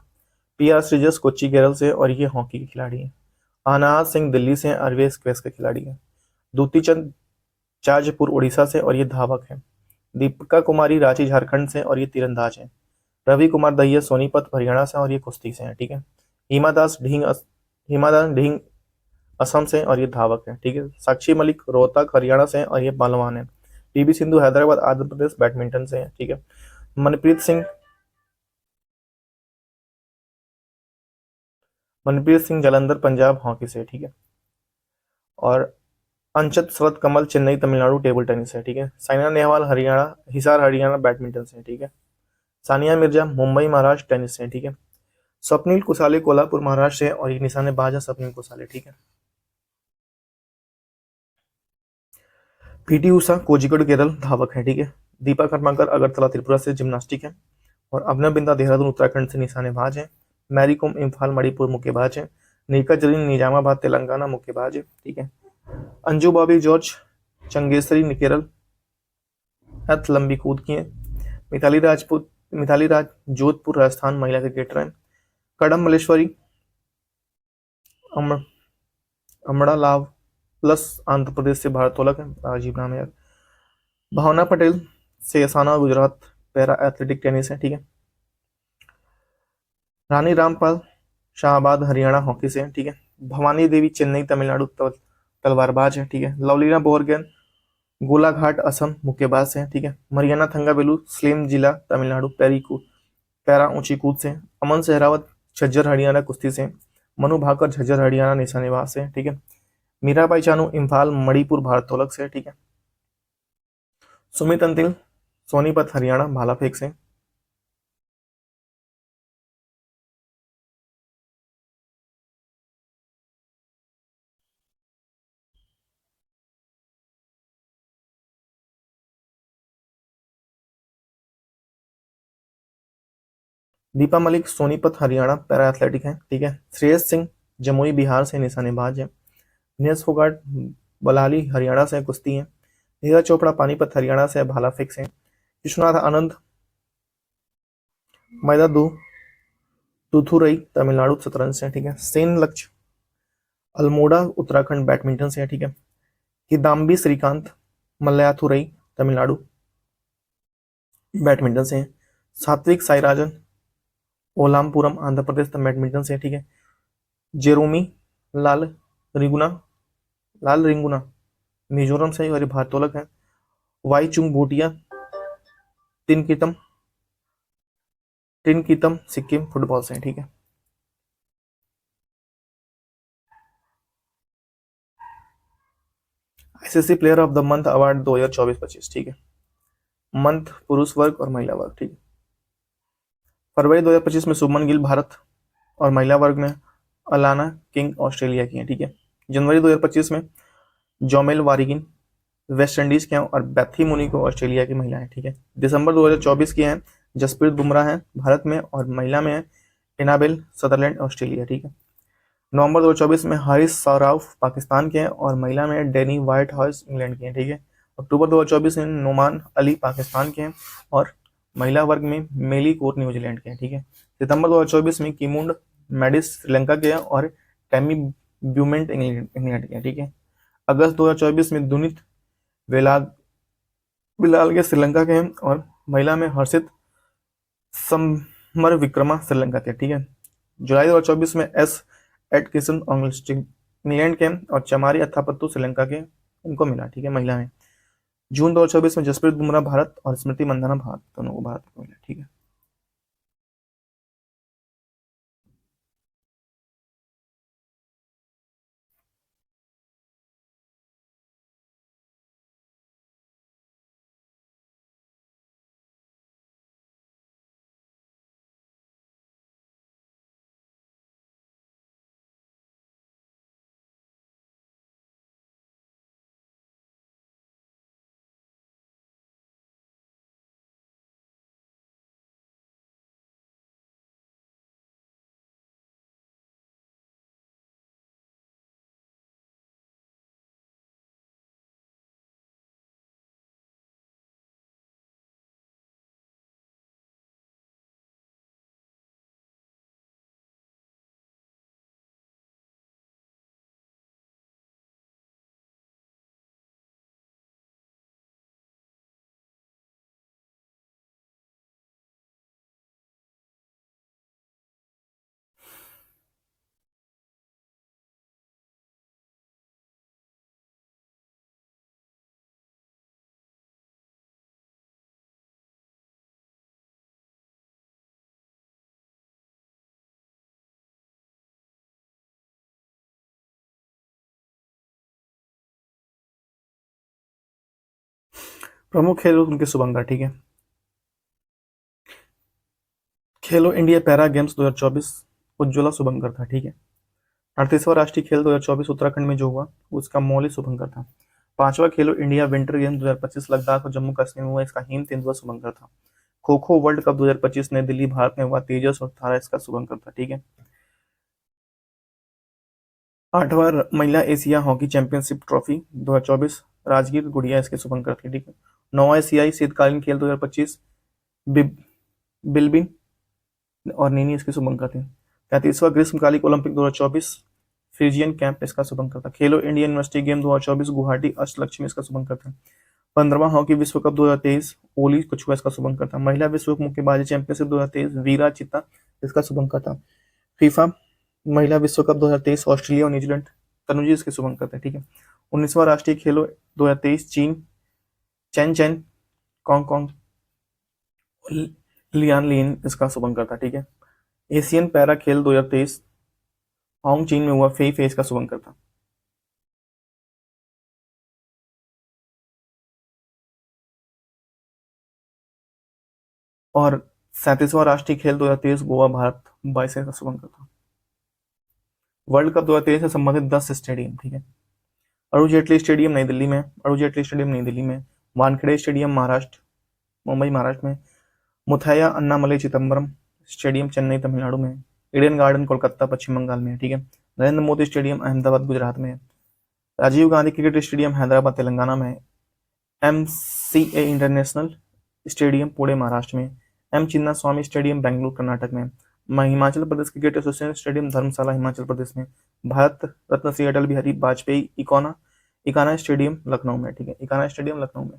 PR श्रीजस कोच्चि केरल से और ये हॉकी के खिलाड़ी हैं। अनाहत सिंह दिल्ली से और वे स्क्वैश के खिलाड़ी हैं। दूती चंद जाजपुर उड़ीसा से और ये धावक हैं। दीपिका कुमारी रांची झारखंड से और ये तीरंदाज हैं। रवि कुमार दहिया सोनीपत हरियाणा से और ये कुश्ती से हैं, ठीक है। हिमा दास ढींग असम से और ये धावक है, ठीक है। साक्षी मलिक रोहतक हरियाणा से और ये पहलवान है। PV सिंधु हैदराबाद आंध्र प्रदेश बैडमिंटन से है, ठीक है। मनप्रीत सिंह जालंधर पंजाब हॉकी से, ठीक है। और अंचत शरद कमल चेन्नई तमिलनाडु टेबल टेनिस है, ठीक है। साइना नेहवाल हिसार हरियाणा बैडमिंटन से, ठीक है। सानिया मिर्जा मुंबई महाराष्ट्र टेनिस से, ठीक है। स्वप्निल कुसाले कोल्हापुर महाराष्ट्र से और ये निशानेबाज है स्वप्निल कुसाले, ठीक है। PT उषा कोझिकोड केरल धावक है, ठीक है। दीपा कर्माकर अगरतला त्रिपुरा से जिम्नास्टिक है। और अभिनव बिंदा देहरादून उत्तराखंड से निशानेबाज है। मैरी कॉम इम्फाल मणिपुर मुक्केबाज है। नीका जरीन निजामाबाद तेलंगाना मुक्केबाज है, ठीक है। अंजू बॉबी जॉर्ज चंगेसरी केरल हथ लंबी कूद की है। मिताली राज जोधपुर राजस्थान महिला क्रिकेटर है। कड़म मलेश्वरी अमड़ा लाव प्लस आंध्र प्रदेश से भारतोलक है, राजीव नाम है यार। भावना पटेल से असाना गुजरात पैरा एथलेटिक टेनिस है, ठीक है। रानी रामपाल शाहबाद हरियाणा हॉकी से, ठीक है। भवानी देवी चेन्नई तमिलनाडु तलवारबाज है, ठीक है। लवलीना बोरगेन गोलाघाट असम मुक्केबाज से, ठीक है। मरियाना थंगावेलु स्लेम जिला तमिलनाडु पैरा ऊंची कूद से। अमन सहरावत झज्जर हरियाणा कुश्ती से। मनु भाकर झज्जर हरियाणा निशानेबाज से, ठीक है। मीराबाई चानू इम्फाल मणिपुर भारोत्तोलक से, ठीक है। सुमित अंतिल सोनीपत हरियाणा भाला फेंक से। दीपा मलिक सोनीपत हरियाणा पैरा एथलेटिक है, ठीक है। श्रेयस सिंह जमुई बिहार से निशानेबाज है। नीरज फोगाट बलाली हरियाणा से कुश्ती है। नीरज चोपड़ा पानीपत हरियाणा से भाला फेंक से। विश्वनाथ आनंद मैदादू तुथुरई तमिलनाडु शतरंज से, ठीक है। सेन लक्ष्य अल्मोड़ा उत्तराखंड बैडमिंटन से है, ठीक है। किदाम्बी श्रीकांत मल्लाथुरई तमिलनाडु बैडमिंटन से है। सात्विक साईराजन ओलामपुरम आंध्र प्रदेश बैडमिंटन से है, ठीक है। जेरोमी लाल रिंगुना लाल रिंगुना मिजोरम से और भारोत्तोलक है। वाई चुंग भूटिया तिनकितम टिनकितम सिक्किम फुटबॉल से, ठीक है। ICC player of the month award 2024-25, ठीक है। मंथ पुरुष वर्ग और महिला वर्ग, ठीक है। फरवरी 2025 में शुभमन गिल भारत और महिला वर्ग में अलाना किंग ऑस्ट्रेलिया की हैं, ठीक है। जनवरी 2025 में जोमेल वारिगिन वेस्ट इंडीज के हैं और बैथी मुनी को ऑस्ट्रेलिया की महिला है, ठीक है। दिसंबर 2024 की हैं जसप्रीत बुमराह हैं भारत में और महिला में है इनाबेल सदरलैंड ऑस्ट्रेलिया, ठीक है। नवंबर 2024 में हारिस सराफ पाकिस्तान के हैं और महिला में डैनी व्हाइट हाउस इंग्लैंड के हैं, ठीक है। अक्टूबर 2024 में नुमान अली पाकिस्तान के हैं और महिला वर्ग में मेली कोर न्यूजीलैंड के हैं, ठीक है। सितंबर 2024 में किमुंड मेडिस श्रीलंका के हैं और टैमी ब्यूमेंट इंग्लैंड के हैं, ठीक है। अगस्त 2024 में दुनित वेलाग बिलाल के श्रीलंका के हैं और महिला में हर्षित समर विक्रमा श्रीलंका के, ठीक है। जुलाई 2024 में एस एटकिसन इंग्लैंड के और चमारी अथापत्तु श्रीलंका के उनको मिला, ठीक है, महिला में। जून 2024 में जसप्रीत बुमराह भारत और स्मृति मंदाना भारत दोनों को भारत को मिला, ठीक है। प्रमुख खेल उनके शुभंकर, ठीक है। खेलो इंडिया पैरा गेम्स 2024 उज्ज्वला शुभंकर था, ठीक है। 38वां राष्ट्रीय खेल 2024 उत्तराखंड में जो हुआ उसका मौलिक शुभंकर था। 5वां खेलो इंडिया विंटर गेम्स 2025 लद्दाख और जम्मू कश्मीर में हुआ, इसका हिम तेंदुआ शुभंकर था। खो खो वर्ल्ड कप 2025 नई दिल्ली भारत में हुआ, तेजस और थारा इसका शुभंकर था, ठीक है। 8वां महिला Asia hockey championship trophy 2024 Rajgir गुड़िया इसके शुभंकर थी, ठीक है। 9वां एशियाई शीतकालीन खेल 2025 बिल्बिन और नीनी इसके शुभंकर थे। 33वां ग्रीष्मकालिक ओलंपिक 2024 फ्रीजियन कैंप इसका शुभंकर था। Khelo India university game 2024 Guwahati Ashtalakshmi इसका शुभंकर था। 15वां हॉकी विश्व कप 2023 ओली कछुआ इसका शुभंकर था। महिला विश्व मुक्केबाजी चैंपियनशिप 2023 वीरा चित्ता इसका शुभंकर था। फीफा महिला विश्व कप 2023 ऑस्ट्रेलिया और न्यूजीलैंड तनुजी इसके शुभंकर थे, ठीक है। 19वां राष्ट्रीय खेलो 2023 चीन चैन चैन कॉन्ग लियान लिन इसका शुभंकर था, ठीक है। एशियन पैरा खेल 2023 हांग चीन में हुआ, फेई फेस का शुभंकर था। और 37वां राष्ट्रीय खेल 2023 गोवा भारत 22 का शुभारंभ था। वर्ल्ड कप 2023 से संबंधित 10 स्टेडियम, ठीक है। अरुण जेटली स्टेडियम नई दिल्ली में, अरुण जेटली स्टेडियम नई दिल्ली में, वानखेड़े स्टेडियम महाराष्ट्र मुंबई महाराष्ट्र में, मुथैया अन्नामलई चिदम्बरम स्टेडियम चेन्नई तमिलनाडु में, ईडन गार्डन कोलकाता पश्चिम बंगाल में, ठीक है। नरेंद्र मोदी स्टेडियम अहमदाबाद गुजरात में, राजीव गांधी क्रिकेट स्टेडियम हैदराबाद तेलंगाना में, MCA international stadium Pune Maharashtra में, M चिन्ना स्वामी स्टेडियम बेंगलुरु कर्नाटक में, Himachal Pradesh cricket association stadium धर्मशाला हिमाचल प्रदेश में, भारत रत्न श्री अटल बिहारी वाजपेयी इकाना स्टेडियम लखनऊ में, ठीक है। इकाना स्टेडियम लखनऊ में।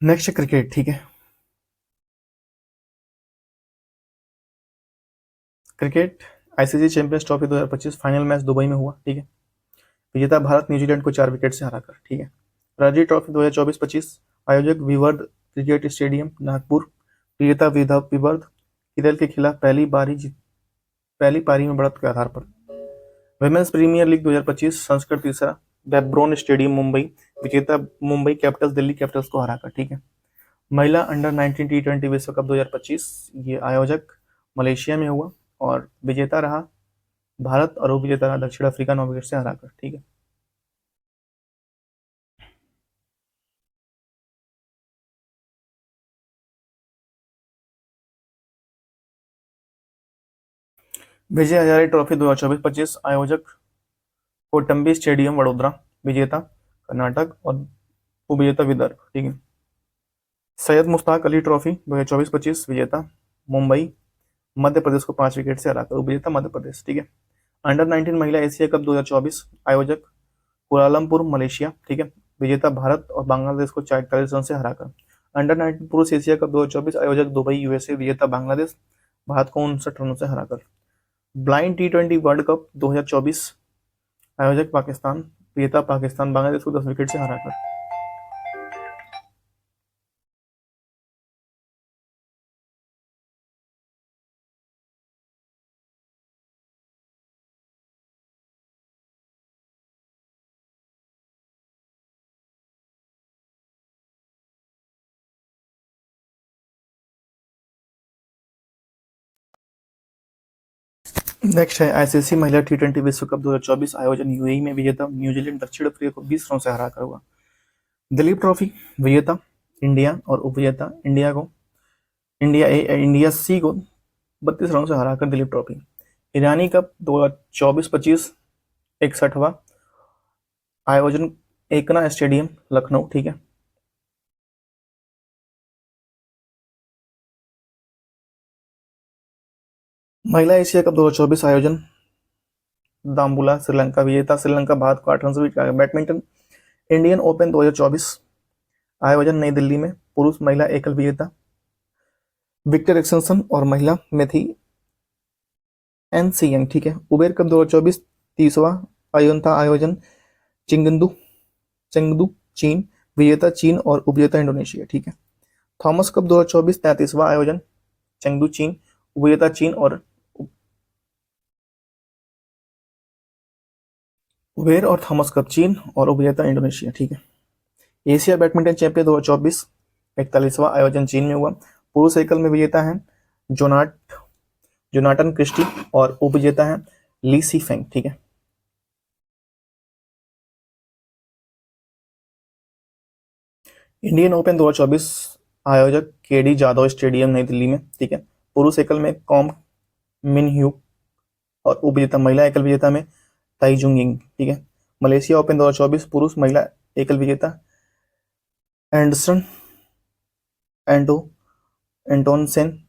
नेक्स्ट क्रिकेट, ठीक है। Cricket ICC champions trophy 2025 final match Dubai में हुआ, ठीक है। विजेता भारत न्यूजीलैंड को 4 विकेट से हराकर, ठीक है। रणजी ट्रॉफी 2024-25 आयोजक विवर्ध क्रिकेट स्टेडियम नागपुर, विजेता विवर्ध केरल के खिलाफ पहली पारी में बढ़त के आधार पर। विमेंस प्रीमियर लीग 2025 संस्करण तीसरा बेब्रोन स्टेडियम मुंबई, विजेता मुंबई कैपिटल्स दिल्ली कैपिटल्स को हराकर, ठीक है। महिला अंडर 19 T20 विश्व कप 2025 ये आयोजक मलेशिया में हुआ और विजेता रहा भारत और उपविजेता रहा दक्षिण अफ्रीका 9 विकेट से हराकर, ठीक है। विजय हजारे ट्रॉफी 2024-25 आयोजक कोटंबी स्टेडियम वडोदरा, विजेता कर्नाटक और उपविजेता विदर्भ, ठीक है। सैयद मुश्ताक अली ट्रॉफी 2024-25 विजेता मुंबई मध्य प्रदेश को 5 विकेट से हराकर, उपविजेता मध्य प्रदेश, ठीक है। अंडर 19 महिला एशिया कप 2024 आयोजक कुआलालंपुर मलेशिया, ठीक है। विजेता भारत और बांग्लादेश को 41 रन से हराकर। अंडर 19 पुरुष एशिया कप 2024 आयोजक दुबई यूएसए, विजेता बांग्लादेश भारत को 59 रनों से हराकर। ब्लाइंड T20 वर्ल्ड कप 2024 आयोजक पाकिस्तान, विजेता पाकिस्तान बांग्लादेश को 10 विकेट से हराकर। नेक्स्ट है आईसीसी महिला T20 विश्व कप 2024 आयोजन यूएई में, विजेता न्यूजीलैंड दक्षिण अफ्रीका को 20 रनों से हराकर हुआ। दिलीप ट्रॉफी विजेता इंडिया और उपविजेता इंडिया सी को 32 रनों से हराकर दिलीप ट्रॉफी। ईरानी कप 2024-25 61वां आयोजन एकना स्टेडियम लखनऊ, ठीक है। महिला एशिया कप 2024 आयोजन दाम्बुला श्रीलंका, विजेता श्रीलंका भारत को 8 रन से बीट कर। बैडमिंटन इंडियन ओपन 2024 आयोजन नई दिल्ली में, पुरुष महिला एकल विजेता विक्टर एक्सनसन और महिला मेथी एनसीएन, ठीक है। उबेर कप 2024 30वां आयोजन चेंगदू चीन, विजेता चीन और उपविजेता इंडोनेशिया, ठीक है। थॉमस कप 2024 33वां आयोजन चेंगदू चीन, उपविजेता चीन और उबेर और थॉमस कप चीन और उपविजेता इंडोनेशिया, ठीक है। एशिया बैडमिंटन चैंपियन 2024 41वां आयोजन चीन में हुआ। पुरुष एकल में विजेता है जोनाटन क्रिस्टी और उपविजेता है ली सी फेंग। ठीक है। इंडियन ओपन 2024 आयोजक केडी जादव स्टेडियम नई दिल्ली में। ठीक है। पुरुष एकल में कॉम मिन ह्यू और उपविजेता महिला एकल विजेता में ताइजुंग यिंग। ठीक है। मलेशिया ओपन 2024 पुरुष महिला एकल विजेता एंडरसन एंटो एंटोनसेन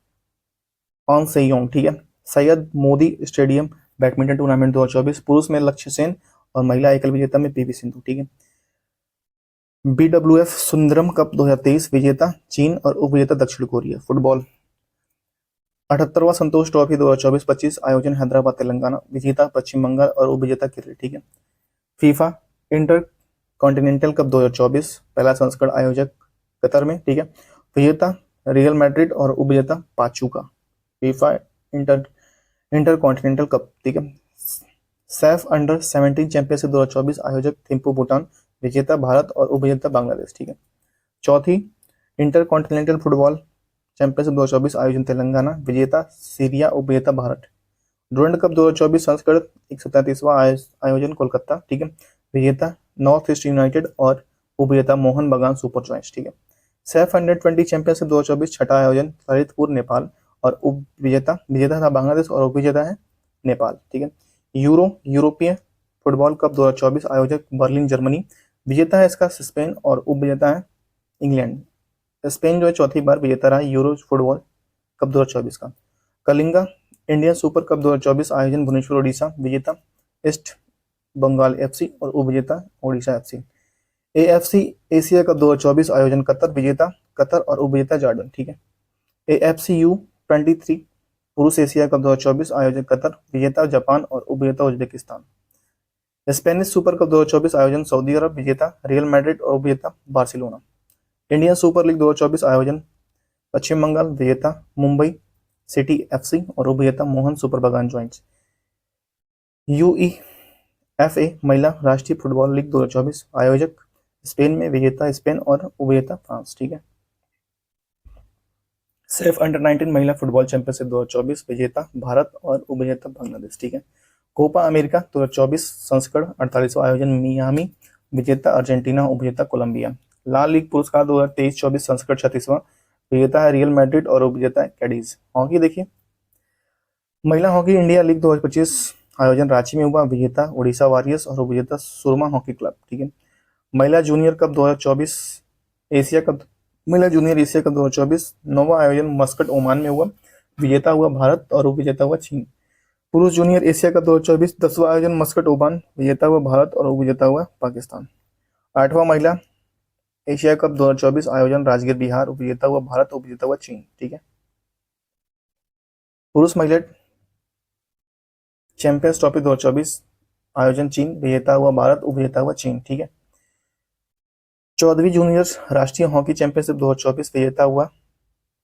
ऑन सेयोंग। ठीक है। Syed Modi stadium badminton tournament 2024 पुरुष में लक्ष्य सेन और महिला एकल विजेता में पीवी सिंधु। ठीक है। बीडब्ल्यूएफ सुंदरम कप 2023 विजेता चीन और उपविजेता दक्षिण कोरिया। फुटबॉल 78वां संतोष ट्रॉफी 2024-25 आयोजन हैदराबाद तेलंगाना। विजेता पश्चिम बंगाल और उपविजेता केरल। ठीक है। फीफा इंटर कॉन्टिनेंटल कप 2024 पहला संस्करण आयोजक कतर में। ठीक है। विजेता रियल मैड्रिड और उपविजेता Pachuca. FIFA inter continental cup. ठीक है। सैफ अंडर 17 चैंपियनशिप 2024 आयोजक थिम्पू भूटान। विजेता भारत और उपविजेता बांग्लादेश। ठीक है। चौथी इंटर कॉन्टिनेंटल फुटबॉल चैंपियनशिप 2024 आयोजन तेलंगाना। विजेता सीरिया उपविजेता भारत। डुरंड कप 2024 संस्करण 137वां आयोजन कोलकाता। ठीक है। विजेता नॉर्थ ईस्ट यूनाइटेड और उपविजेता मोहन बगान सुपर जॉइंट्स। ठीक है। सैफ अंडर 20 चैंपियनशिप 2024 छठा आयोजन ललितपुर नेपाल और विजेता था बांग्लादेश और उपविजेता है नेपाल। ठीक है। यूरोपीय फुटबॉल कप 2024 आयोजक बर्लिन जर्मनी। विजेता है इसका स्पेन और उपविजेता है इंग्लैंड। स्पेन जो है चौथी बार विजेता रहा यूरो फुटबॉल कप 2024 का। कलिंगा इंडियन सुपर कप 2024 आयोजन भुवनेश्वर ओडिशा। विजेता ईस्ट बंगाल एफसी और उपविजेता Odisha FC. AFC Asia cup 2024 आयोजन कतर। विजेता कतर और उपविजेता जॉर्डन। ठीक है। एएफसी U23 पुरुष एशिया कप 2024 आयोजक कतर। विजेता जापान और उपविजेता उज्बेकिस्तान। स्पेनिश सुपर कप 2024 आयोजन सऊदी अरब। विजेता रियल मैड्रिड और उपविजेता बार्सिलोना। इंडियन सुपर लीग 2024 आयोजन पश्चिम बंगाल। विजेता मुंबई सिटी एफसी और उपविजेता मोहन सुपर बगान जॉइंट्स। यूईएफए महिला राष्ट्रीय फुटबॉल लीग 2024 आयोजक स्पेन में। विजेता स्पेन और उपविजेता फ्रांस। ठीक है। सैफ अंडर 19 महिला फुटबॉल चैंपियनशिप 2024 विजेता भारत और उपविजेता बांग्लादेश। ठीक है। कोपा अमेरिका 2024 संस्करण 48वां आयोजन मियामी। विजेता अर्जेंटीना उपविजेता कोलंबिया। लाल लीग पुरस्कार 2023-24 संस्करण 36वां विजेता है रियल मैड्रिड और उपविजेता है कैडीज। हॉकी देखिए महिला हॉकी इंडिया लीग 2025 आयोजन रांची में हुआ। विजेता उड़ीसा वॉरियर्स और उपविजेता सुरमा हॉकी क्लब। ठीक है। महिला जूनियर कप 2024 एशिया कप महिला जूनियर एशिया कप 2024 नौवां आयोजन मस्कट ओमान में हुआ। विजेता हुआ भारत और उपविजेता हुआ चीन। पुरुष जूनियर एशिया कप 2024 10वां आयोजन मस्कट ओमान। विजेता हुआ भारत और उपविजेता हुआ पाकिस्तान। 8वां महिला एशिया कप 2024 आयोजन राजगीर बिहार। उपविजेता हुआ भारत, उपविजेता हुआ चीन। ठीक है। पुरुष महिला चैंपियंस ट्रॉफी 2024 आयोजन चीन। विजेता हुआ भारत, उपविजेता हुआ चीन। ठीक है। 14वीं जूनियर राष्ट्रीय हॉकी चैंपियनशिप 2024 विजेता हुआ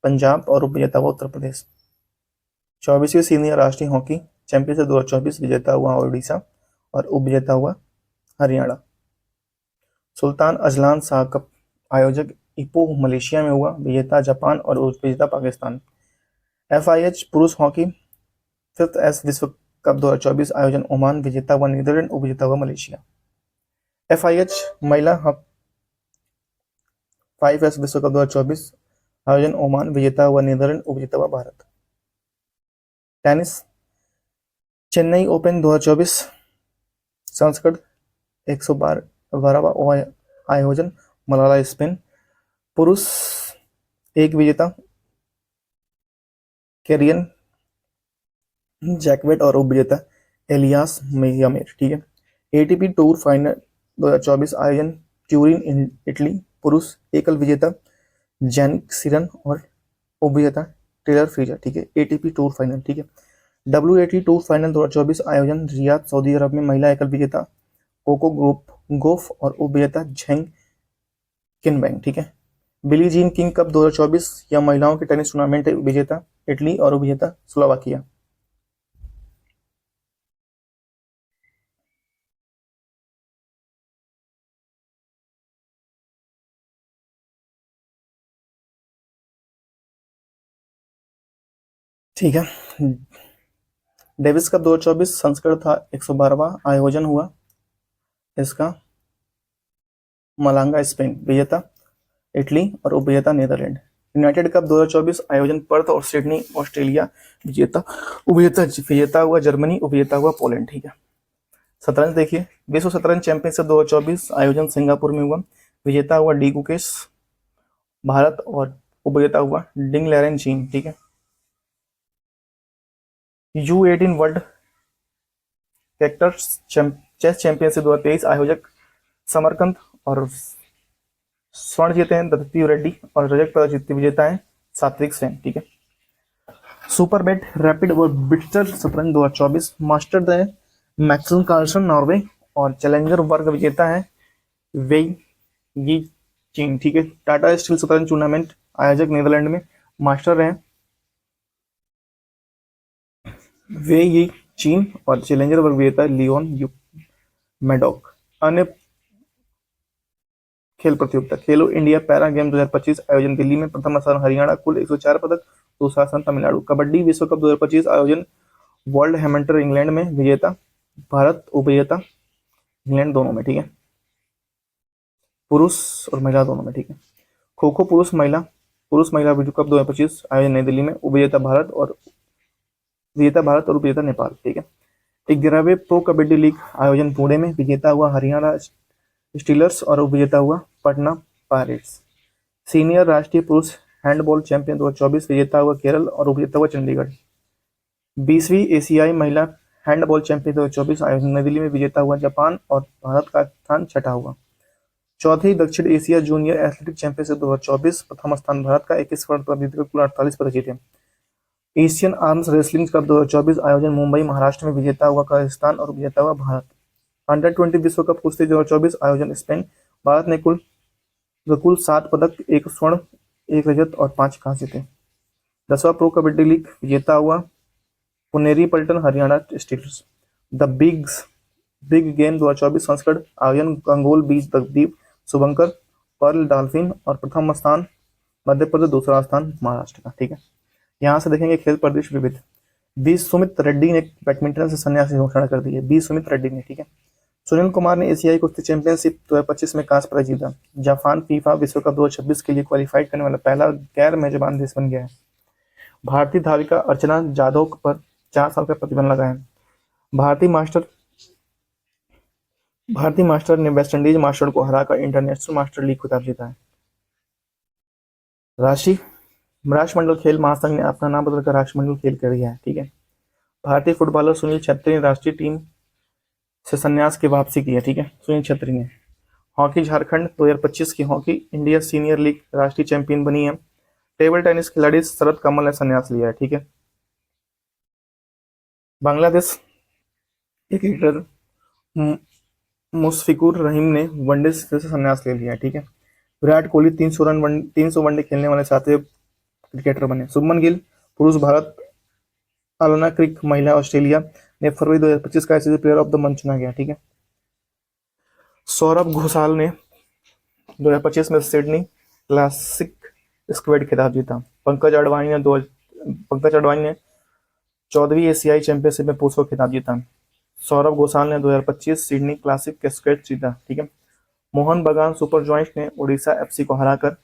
पंजाब और उपविजेता हुआ उत्तर प्रदेश। 24वीं सीनियर राष्ट्रीय हॉकी चैंपियनशिप 2024 विजेता हुआ ओडिशा और उपविजेता हुआ Haryana. Sultan Azlan Shah cup आयोजक इपो मलेशिया में हुआ। विजेता जापान और उपविजेता पाकिस्तान। FIH पुरुष हॉकी 5th एस विश्व कप 2024 आयोजन ओमान। विजेता हुआ नीदरलैंड, उपविजेता हुआ मलेशिया। FIH महिला 5S विश्व कप 2024 आयोजन ओमान। विजेता हुआ नीदरलैंड, उपविजेता हुआ भारत। टेनिस चेन्नई ओपन 2024 संस्करण 112वां आयोजन मलाला स्पेन। पुरुष एक विजेता केरियन जैकवेट और उपविजेता एलियास मेयामेर। ठीक है। ATP टूर फाइनल 2024 आयोजन ट्यूरिन इटली। पुरुष एकल विजेता जैनिक सिरन और उपविजेता टेलर फ्रीजर। ठीक है। ATP tour final. ठीक है। WTA टूर फाइनल 2024 आयोजन रियाद सऊदी अरब में। महिला एकल विजेता कोको गोफ और उपविजेता झेंग किनबैंग। ठीक है। बिली जीन किंग कप 2024 या महिलाओं के टेनिस टूर्नामेंट विजेता इटली और उपविजेता स्लोवाकिया। ठीक है। डेविस कप 2024 संस्करण था 112वां आयोजन हुआ इसका। मलांगा स्पेन विजेता, इटली और उपविजेता नीदरलैंड। यूनाइटेड कप 2024 आयोजन पर्थ और सिडनी ऑस्ट्रेलिया विजेता, उपविजेता विजेता हुआ जर्मनी, उपविजेता हुआ पोलैंड। ठीक है। शतरंज देखिए, विश्व शतरंज चैंपियनशिप 2024 आयोजन सिंगापुर में हुआ, विजेता हुआ डी गुकेश भारत और उपविजेता हुआ डिंग लैरेन चीन। ठीक है। U18 world character chess championship 2023 आयोजक समरकंद और स्वर्ण जीते हैं दत्ती रेड्डी और रजत पदक जीते विजेता हैं सात्विक सेन। ठीक है। सुपर बेट रैपिड और बिस्टर शतरंज 2024 master the Maxim Carlsen Norway और चैलेंजर वर्ग विजेता है वेई यी चीन। ठीक है। टाटा स्टील शतरंज टूर्नामेंट आयोजक नीदरलैंड में मास्टर रहे वेई यी चीन और चैलेंजर वर्ग विजेता लियोन यू मेडोक। अन्य खेल प्रतियोगिता खेलो इंडिया पैरा गेम 2025 आयोजन दिल्ली में, प्रथम स्थान हरियाणा, कुल 104 पदक, दूसरा स्थान तमिलनाडु। कबड्डी विश्व कप 2025 आयोजन वर्ल्ड हैमल्टन इंग्लैंड में, विजेता भारत, उपविजेता इंग्लैंड दोनों में। ठीक है। पुरुष और महिला दोनों में। ठीक है। खो खो पुरुष महिला विश्व कप 2025 आयोजन नई दिल्ली में, विजेता भारत और उपविजेता नेपाल। ठीक है। 11वें प्रो कबड्डी लीग आयोजन पुणे में, विजेता हुआ हरियाणा स्टीलर्स और उपविजेता हुआ पटना पायरेट्स। सीनियर राष्ट्रीय पुरुष हैंडबॉल चैंपियन 2024 विजेता हुआ केरल और उपविजेता हुआ चंडीगढ़। 20वीं एशियाई महिला हैंडबॉल चैंपियन 2024 आयोजन नई दिल्ली में, विजेता हुआ जापान और भारत का स्थान छठा हुआ। चौथी दक्षिण एशिया जूनियर एथलेटिक चैंपियनशिप 2024 प्रथम स्थान भारत का, 21 स्वर्ण पदक जीतकर कुल 48 पदक जीते। एशियन आर्म्स रेसलिंग कप 2024 आयोजन मुंबई महाराष्ट्र में, विजेता हुआ कजाकिस्तान और विजेता हुआ भारत। अंडर 20 विश्व कप कुश्ती 2024 आयोजन स्पेन, भारत ने कुल 7 पदक, 1 स्वर्ण, 1 रजत और 5 कांस्य जीते। 10वां प्रो कबड्डी लीग विजेता हुआ Puneri Paltan Haryana Steelers. The big game 2024 संस्करण आयोजन गंगोल बीच द्वीप, शुभंकर, पर्ल डॉल्फिन और प्रथम स्थान मध्य प्रदेश, दूसरा स्थान महाराष्ट्र का। ठीक है। यहाँ से देखेंगे खेल परिदृश्य विविध। बी सुमित रेड्डी ने बैडमिंटन से संन्यास की घोषणा कर दी है, बी सुमित रेड्डी ने। ठीक है। सुनील कुमार ने एशियाई कुश्ती चैंपियनशिप 2025 में कांस्य पदक जीता। जापान फीफा विश्व कप 2026 के लिए क्वालिफाइड करने वाला पहला गैर मेजबान देश बन गया है। भारतीय धाविका अर्चना जाधव पर 4 साल का प्रतिबंध लगा है। भारतीय मास्टर ने वेस्टइंडीज मास्टर को हराकर इंटरनेशनल मास्टर लीग खिताब जीता है। राष्ट्रमंडल खेल महासंघ ने अपना नाम बदलकर राष्ट्रमंडल खेल कर दिया है। ठीक है। भारतीय फुटबॉलर सुनील छेत्री ने राष्ट्रीय टीम से संन्यास की वापसी की है। ठीक है। सुनील छेत्री ने। हॉकी झारखंड 2025 की हॉकी इंडिया सीनियर लीग राष्ट्रीय चैंपियन बनी है। टेबल टेनिस खिलाड़ी शरद कमल ने संन्यास लिया है। ठीक है। बांग्लादेश क्रिकेटर मुशफिकुर रहीम ने वनडे से संन्यास ले लिया है। ठीक है। विराट कोहली 300 वनडे खेलने वाले 7वें क्रिकेटर बने। शुभमन गिल पुरुष भारत, अलाना क्रिक महिला ऑस्ट्रेलिया ने फरवरी 2025 का ICC player of the month चुना गया। ठीक है। सौरभ घोषाल ने 2025 में सिडनी क्लासिक स्क्वैड खिताब जीता। पंकज अडवाणी ने 14वीं एशियाई चैंपियनशिप में पुरुषों खिताब जीता। सौरभ घोषाल ने 2025 सिडनी क्लासिक स्क्वैड जीता। ठीक है। मोहन बगान सुपर जॉइंट ने उड़ीसा एफसी को हराकर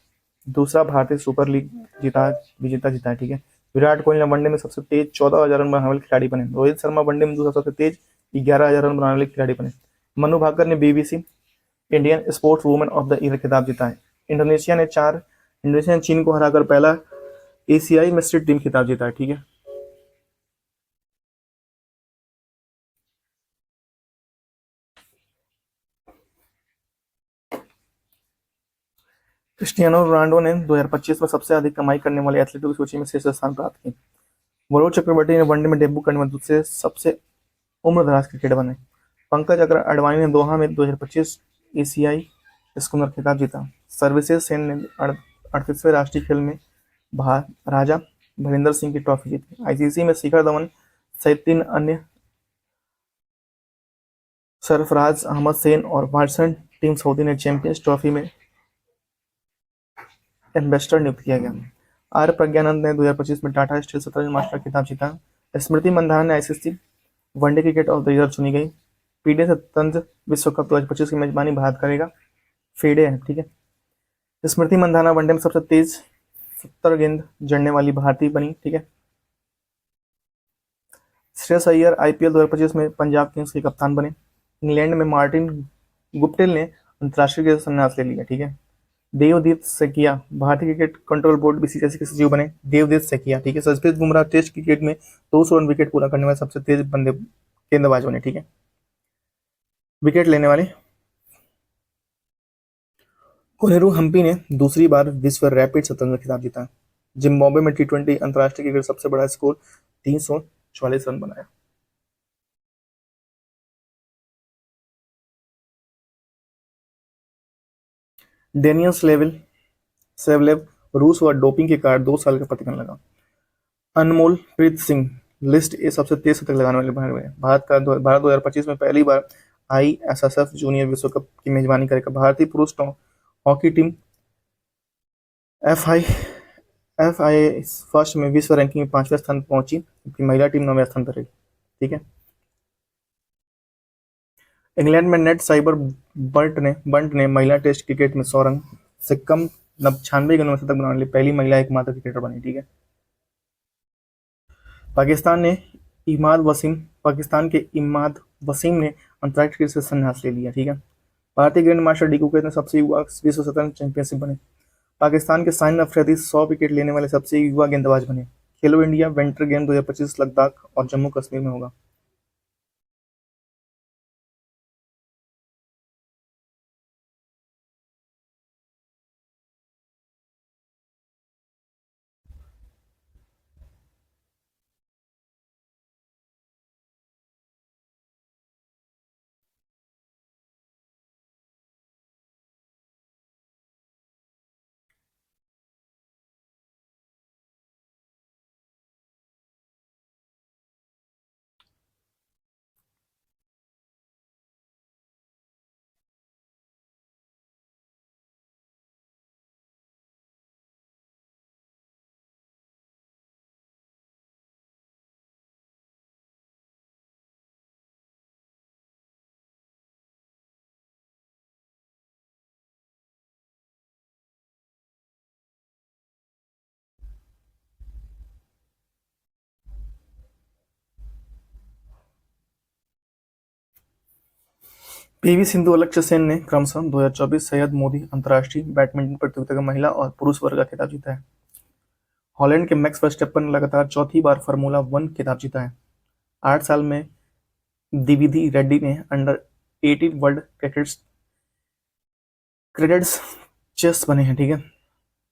दूसरा भारतीय सुपर लीग विजेता जीता है। ठीक है। विराट कोहली ने वनडे में सबसे तेज 14,000 रन बनाने वाले खिलाड़ी बने। रोहित शर्मा वनडे में दूसरा सबसे तेज 11,000 रन बनाने वाले खिलाड़ी बने। मनु भाकर ने BBC Indian sports women of the year खिताब जीता है। इंडोनेशिया ने चीन को हराकर पहला एशियाई मिश्रित टीम खिताब जीता है। ठीक है। क्रिस्टियानो रोनाल्डो ने 2025 में सबसे अधिक कमाई करने वाले एथलीटों की सूची में शीर्ष स्थान प्राप्त की। वरुण चक्रवर्ती ने वनडे में डेब्यू करने वाले दूसरे सबसे उम्रदराज क्रिकेटर बने। पंकज अडवाणी ने दोहा में 2025 एशियाई स्पिनर खिताब जीता। सर्विसेज सेन ने 38वें राष्ट्रीय खेल में राजा भरिंदर सिंह की ट्रॉफी जीती। आईसीसी में शिखर धवन सहित 3 अन्य सरफराज अहमद सेन और वाटसन टीम सऊदी ने चैंपियंस ट्रॉफी में एम्बेसडर नियुक्त किया गया। आर प्रज्ञानंद ने 2025 में टाटा स्टील शतरंज मास्टर खिताब जीता। स्मृति मंधाना ने ICC one day cricket of the year चुनी गई। पीडे शतरंज विश्व कप 2025 की मेजबानी भारत करेगा। फेडे है, ठीक है। स्मृति मंधाना वनडे में सबसे तेज 70 गेंद जड़ने वाली भारतीय बनी, ठीक है। श्रेयस अय्यर आईपीएल 2025 में पंजाब किंग्स के कप्तान बने। इंग्लैंड में मार्टिन गुप्टिल ने अंतर्राष्ट्रीय क्रिकेट से संन्यास ले लिया, ठीक है। देवदीप सेकिया भारतीय क्रिकेट कंट्रोल बोर्ड बीसीसीआई के सचिव बने। देवदीप सेकिया, ठीक है। जसप्रीत बुमराह टेस्ट क्रिकेट में 200 रन विकेट पूरा करने वाले सबसे तेज बंदे गेंदबाज बने, ठीक है। विकेट लेने वाले कोनेरू हम्पी ने दूसरी बार विश्व रैपिड शतरंज खिताब जीता। जिम्बाब्वे में टी20 अंतर्राष्ट्रीय क्रिकेट सबसे बड़ा स्कोर 344 रन बनाया। डेनियल सेवलेव रूस और डोपिंग के कारण 2 साल का प्रतिबंध लगा। अनमोल प्रीत सिंह लिस्ट ए सबसे तेज शतक लगाने वाले भारत 2025 में पहली बार आईएसएसएफ जूनियर विश्व कप की मेजबानी करेगा। भारतीय पुरुष हॉकी टीम एफआई फर्स्ट में विश्व रैंकिंग में 5वें स्थान पर पहुंची, जबकि महिला टीम 9वें स्थान पर रही, ठीक है। इंग्लैंड में नेट साइबर बंट ने महिला टेस्ट क्रिकेट में 100 रन से कम 96 गेंदों में शतक बनाने वाली पहली महिला एकमात्र क्रिकेटर बनी, ठीक है। पाकिस्तान के इमाद वसीम ने अंतर्राष्ट्रीय क्रिकेट से संन्यास ले लिया, ठीक है। भारतीय ग्रैंड मास्टर डी कुकैत ने सबसे युवा विश्व शतरंज चैंपियनशिप बने। पाकिस्तान के साइन अफरीदी 100 विकेट लेने वाले सबसे युवा गेंदबाज बने। खेलो इंडिया विंटर गेम 2025 लद्दाख और जम्मू कश्मीर में होगा। पीवी सिंधु और लक्ष्य सेन ने क्रमशः 2024 सैयद मोदी अंतर्राष्ट्रीय बैडमिंटन प्रतियोगिता का महिला और पुरुष वर्ग का खिताब जीता है। हॉलैंड के मैक्स वर्स्टेपन ने लगातार चौथी बार फार्मूला 1 खिताब जीता है। 8 साल में दिविदी रेड्डी ने अंडर 18 वर्ल्ड क्रेडिट्स चेस बने हैं, ठीक है।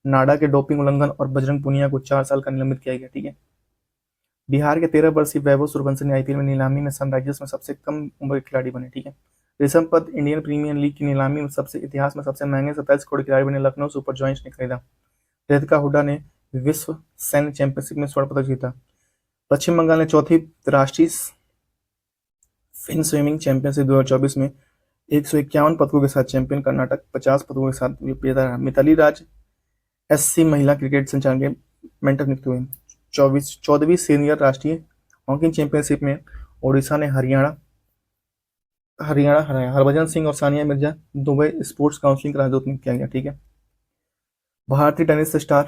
नाडा के डोपिंग उल्लंघन और बजरंग पुनिया को 4 साल का निलंबित किया गया, ठीक है। बिहार के 13 वर्षीय वैभव सूर्यवंशी ने आईपीएल में नीलामी में सनराइजर्स में सबसे कम उम्र के खिलाड़ी बने, ठीक है। Rishabh Pant Indian premier league की नीलामी में इतिहास में सबसे महंगे 27 करोड़ खिलाड़ी बने। लखनऊ सुपर जॉयंट्स ने खरीदा। रितिका हुड्डा ने विश्व सैन्य चैंपियनशिप में स्वर्ण पदक जीता। पश्चिम बंगाल ने चौथी राष्ट्रीय फिन स्विमिंग चैंपियनशिप 2024 में 151 पदकों के साथ चैंपियन। कर्नाटक 50 पदकों के साथ विजेता रहा। मिताली राज एससी महिला क्रिकेट संचालन के मेंटर नियुक्त हुए। 14वीं सीनियर राष्ट्रीय हॉकी चैंपियनशिप में ओडिशा ने हरियाणा हराया। हरभजन सिंह और Sania Mirza Dubai sports council का राजदूत नियुक्त किया गया, ठीक है। भारतीय टेनिस स्टार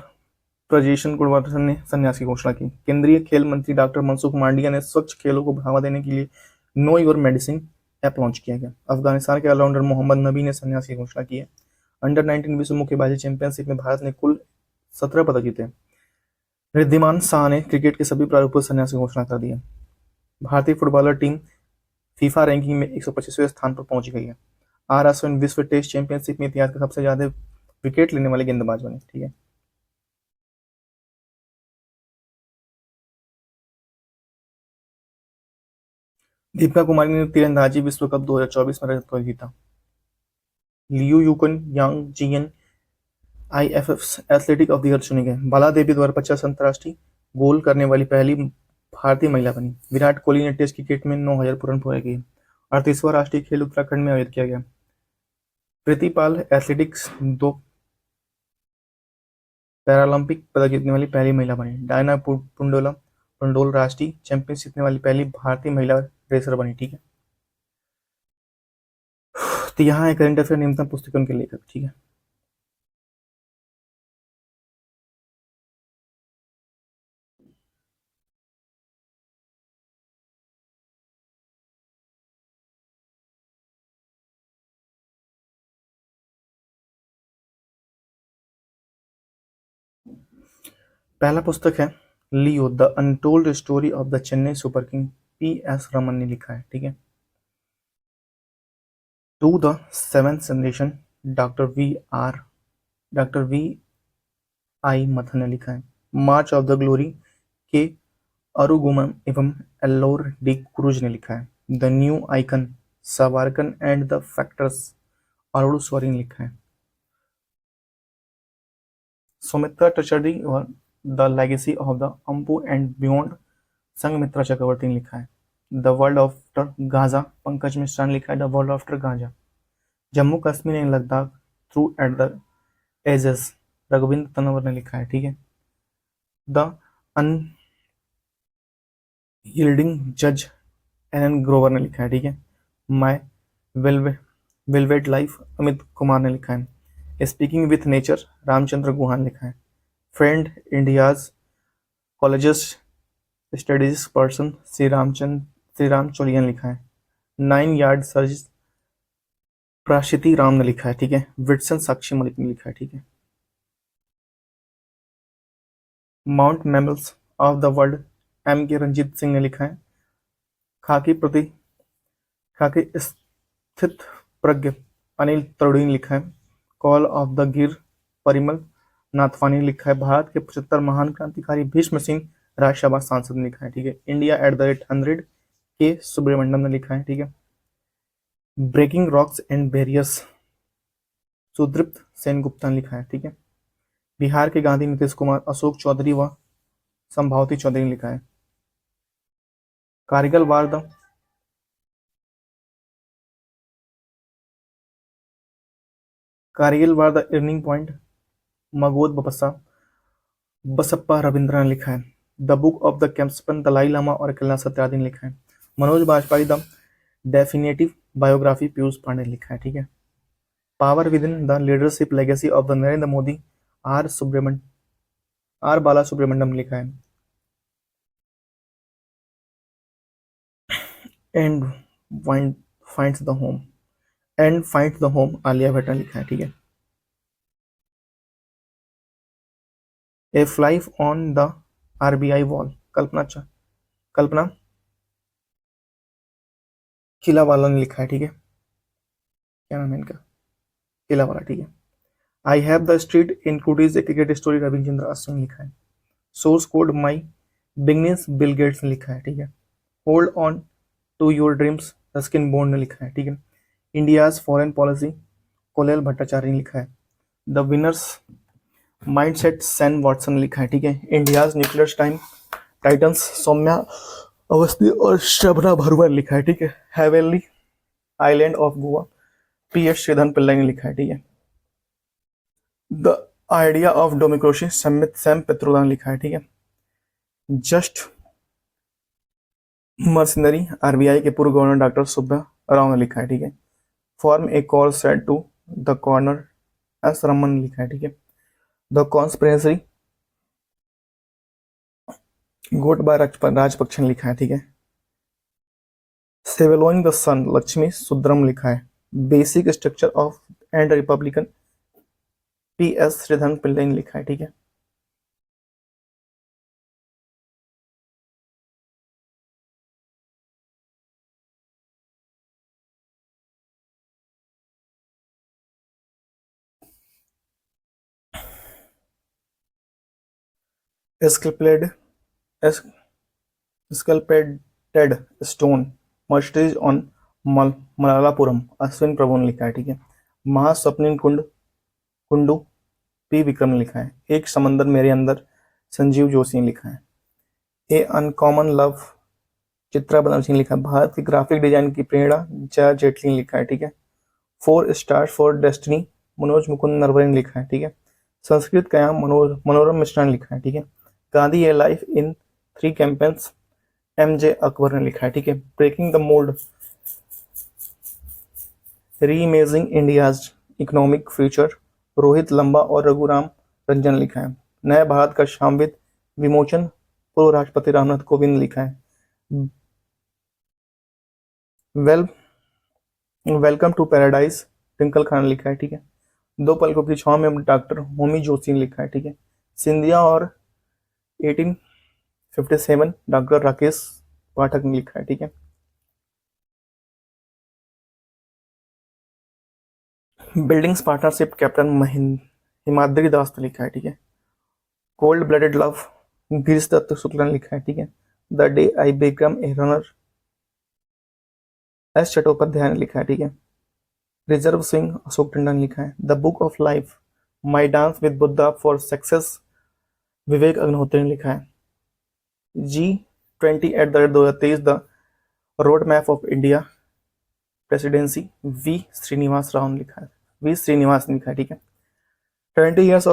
प्रजेशन गुणवर्धन ने संन्यास की घोषणा की। केंद्रीय खेल मंत्री डॉक्टर मनसुख मांडविया ने स्वच्छ खेलों को बढ़ावा देने के लिए know your medicine app launch किया गया। अफगानिस्तान के ऑलराउंडर मोहम्मद नबी ने संन्यास की घोषणा की है। अंडर 19 विश्व मुक्केबाजी चैंपियनशिप में भारत ने कुल 17 पदक जीते। रिद्धिमान शाह ने क्रिकेट के सभी प्रारूपों से संन्यास की घोषणा कर दी है। भारतीय फुटबॉलर टीम फीफा रैंकिंग में 125वें स्थान पर पहुंच गई है। आर अश्विन विश्व टेस्ट चैंपियनशिप में इतिहास के सबसे ज्यादा विकेट लेने वाले गेंदबाज बने, ठीक है। दीपिका कुमारी ने तीरंदाजी विश्व कप 2024 में रजत पदक जीता। Liu Yukun Yang Jian IFF athletic of the year चुने गए। बाला देवी 2050 अंतर्राष्ट्रीय गोल करने वाली पहली भारतीय महिला बनी। विराट कोहली ने टेस्ट क्रिकेट में 9,000 रन पूरे किए। 38वां राष्ट्रीय खेल उत्तराखंड में आयोजित किया गया। प्रीति पाल एथलेटिक्स पैरालंपिक पदक जीतने वाली पहली महिला बनी। डायना पुंडोला राष्ट्रीय चैंपियन जीतने वाली पहली भारतीय महिला रेसर बनी। ठीक है, तो यहाँ एक करंट अफेयर निम्नतम पुस्तकों के लेखक। ठीक है, पहला पुस्तक है Leo the untold story of the Chennai super king, PS Raman ने लिखा है। ठीक है, to the seventh generation doctor V I Mathan ने लिखा है। मार्च ऑफ द ग्लोरी के अरुगुमन एवं एल्लोर डी क्रूज ने लिखा है। The new icon Savarkar and the factors Arun Shourie ने लिखा है। सुमित्रा टचर्डी और द लेगेसी ऑफ द अम्पू एंड बियॉन्ड संघमित्रा चक्रवर्ती ने लिखा है। The world after Gaza Pankaj Mishra ने लिखा है। The world after Gaza Jammu Kashmir and Ladakh through at the ages Raghuvindra Tanwar ने लिखा है। ठीक है, द अनयील्डिंग जज एलन ग्रोवर ने लिखा है। ठीक है, माई वेलवेट लाइफ अमित कुमार ने लिखा है। Speaking with nature Ramachandra Guha ने लिखा है। Friend India's colleges studies person Shri Ram चोलिया ने लिखा है। 9 यार्ड सर्च प्राशिति राम ने लिखा है। ठीक है, विटसन साक्षी मलिक ने लिखा है। ठीक है, mount mammals of the world M के रंजीत सिंह ने लिखा है। खाकी स्थित प्रज्ञ अनिल तरुड़ी ने लिखा है। कॉल ऑफ द गिर परिमल नाथवानी ने लिखा है। भारत के 75 महान क्रांतिकारी भीष्म सिंह राज्यसभा सांसद ने लिखा है। ठीक है, इंडिया एट द रेट 100 के सुब्रमण्यम ने लिखा है। ठीक है, breaking rocks and barriers Sudipta Sengupta ने लिखा है। ठीक है, बिहार के गांधी नीतीश कुमार अशोक चौधरी व संभावती चौधरी ने लिखा है। Kargil war the earning point मगोद बसप्पा रविंद्र ने लिखा है। The book of the compassion Dalai Lama और कल्याण सत्यार्थी ने लिखा है। Manoj Bajpayee the definitive biography Piyush Pandey ने लिखा है। ठीक है, power within the leadership legacy of the Narendra Modi R Bala Subramaniam ने लिखा है। And finds the home Alia Bhatt ने लिखा है। ठीक है, a fly on the RBI wall कल्पना किलावाला ने लिखा है। ठीक है, क्या नाम है इनका, किलावाला। ठीक है, I have the street includes a cricket story Ravichandra Ashwin ने लिखा है। Source code my beginnings Bill Gates ने लिखा है। ठीक है, hold on to your dreams Ruskin Bond ने लिखा है। ठीक है, इंडियाज फॉरेन पॉलिसी कोलेल भट्टाचार्य ने लिखा है। The winner's mindset Shane Watson ने लिखा है। ठीक है, India's nuclear titans Saumya Awasthi और शबना भरुआ ने लिखा है। ठीक है, heavenly island of Goa PS Shridhar Pillai ने लिखा है। ठीक है, the idea of democracy Sam Pitroda ने लिखा है। ठीक है, जस्ट मर्सिनरी RBI के पूर्व गवर्नर डॉक्टर सुब्बा राव ने लिखा है। ठीक है, form a call set to the corner S Raman ने लिखा है। ठीक है, द कॉन्स्पिरेसी गोटबाय राजपक्ष ने लिखा है। ठीक है, सेवेलोइंग द सन लक्ष्मी सुद्रम लिखा है। Basic structure of and republican PS Shridhar Pillai ने लिखा है। ठीक है, sculpted stone mercuries on Malalapuram Ashwin Prabhu ने लिखा है। ठीक है, महास्वप्निल कुंडू P विक्रम ने लिखा है। एक समंदर मेरे अंदर संजीव जोशी ने लिखा है। ए अनकॉमन लव चित्रा बनर्जी ने लिखा है। भारत की ग्राफिक डिजाइन की प्रेरणा जया जेटली ने लिखा है। ठीक है, 4 stars for destiny Manoj Mukund Narware ने लिखा है। ठीक है, संस्कृत कयाम मनोरम मिश्रण लिखा है, ठीक है। Gandhi a life in 3 campaigns, M J. Akbar ने लिखा है, ठीक है। Breaking the mould, reimagining India's economic future, Rohit Lamba और रघुराम रंजन लिखा है। नए भारत का शाम्बित विमोचन, पूर्व राष्ट्रपति रामनाथ कोविंद ने लिखा है। Well welcome to paradise, Twinkle Khan ने लिखा है, ठीक है। दो पलकों की छांव में डॉक्टर होमी जोशी ने लिखा है, ठीक है। सिंधिया और 1857, डॉक्टर राकेश पाठक ने लिखा है, ठीक है। Buildings partnership, captain Himadri Das ने लिखा है, ठीक है। Cold blooded love, Girish Dutt Shukla ने लिखा है, ठीक है। The day I become a runner, S Chattopadhyay ने लिखा है, ठीक है। रिजर्व सिंह, अशोक टंडन ने लिखा है। The book of life, my dance with Buddha for success, Vivek Agnihotri ने लिखा है। G20 @ 2023, the road map of India presidency, Srinivas Rao ने लिखा है, श्रीनिवास ने लिखा है, ठीक है। 20 years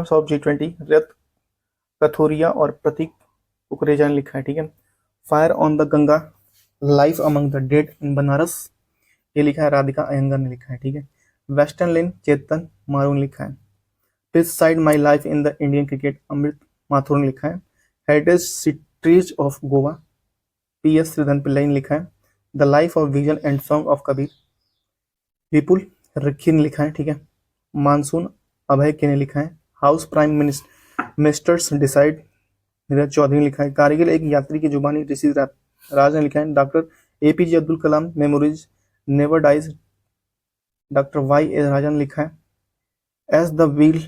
of G20, रत कथोरिया और प्रतीक कुकरेजा ने लिखा है, ठीक है। Fire on the Ganga, life among the dead in Banaras, ये लिखा है राधिका अयंगर ने लिखा है, ठीक है। वेस्टर्न लेन, चेतन मारू ने लिखा है। Pitch side my life in the Indian cricket, Amrit Mathur ने लिखा है। Heritage cities of Goa, PS Shridhar Pillai ने लिखा है। The life of vision and song of Kabir, Vipul Rikhi ने लिखा है, ठीक है। मानसून, अभय के ने लिखा है। House prime ministers decide, Neeraj Chaudhary ने लिखा है। कारगिल एक यात्री की जुबानी, ऋषि राज ने लिखा है। Doctor APJ Abdul Kalam memories never dies, doctor YA Raja ने लिखा है। As the wheel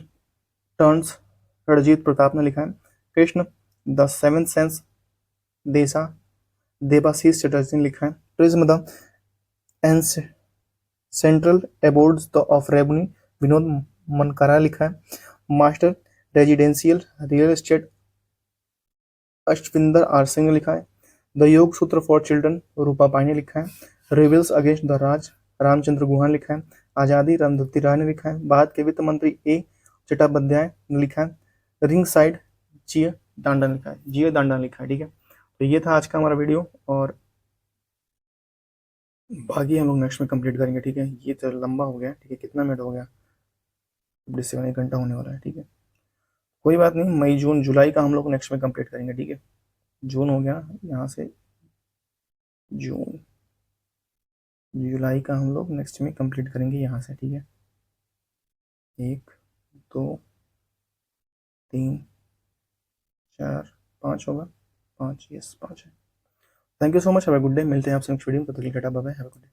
turns, Ranjit Pratap ने लिखा है। Krishna, the seventh sense, Debashish Chatterjee ने लिखा है। Prism, the central boards of revenue, Vinod Mankara लिखा है। Master residential real estate, Ashwinder R Singh ने लिखा है। द योग सूत्र फॉर चिल्ड्रन, रूपा पाई ने लिखा है। रिबेल्स अगेंस्ट द राज, रामचंद्र गुहा ने लिखा है। आजादी, रामधुती राय ने लिखा है। भारत के वित्त मंत्री A चट्टोपाध्याय ने लिखा है। रिंग साइड, जिया डांडा लिखा है, ठीक है। तो ये था आज का हमारा वीडियो, और बाकी हम लोग नेक्स्ट में कंप्लीट करेंगे, ठीक है। ये तो लंबा हो गया, ठीक है। कितना मिनट हो गया? 1 घंटा होने वाला है, ठीक है। कोई बात नहीं, मई जून जुलाई का हम लोग नेक्स्ट में कंप्लीट करेंगे, ठीक है। जून हो गया, यहाँ से जून, जुलाई का हम लोग नेक्स्ट में कंप्लीट करेंगे यहाँ से, ठीक है। 1 2 3 4 5 होगा, 5, यस 5 है। Thank you so much, have a good day. मिलते हैं आपसे नेक्स्ट वीडियो में, तब तक के लिए tata bye bye, have a good day.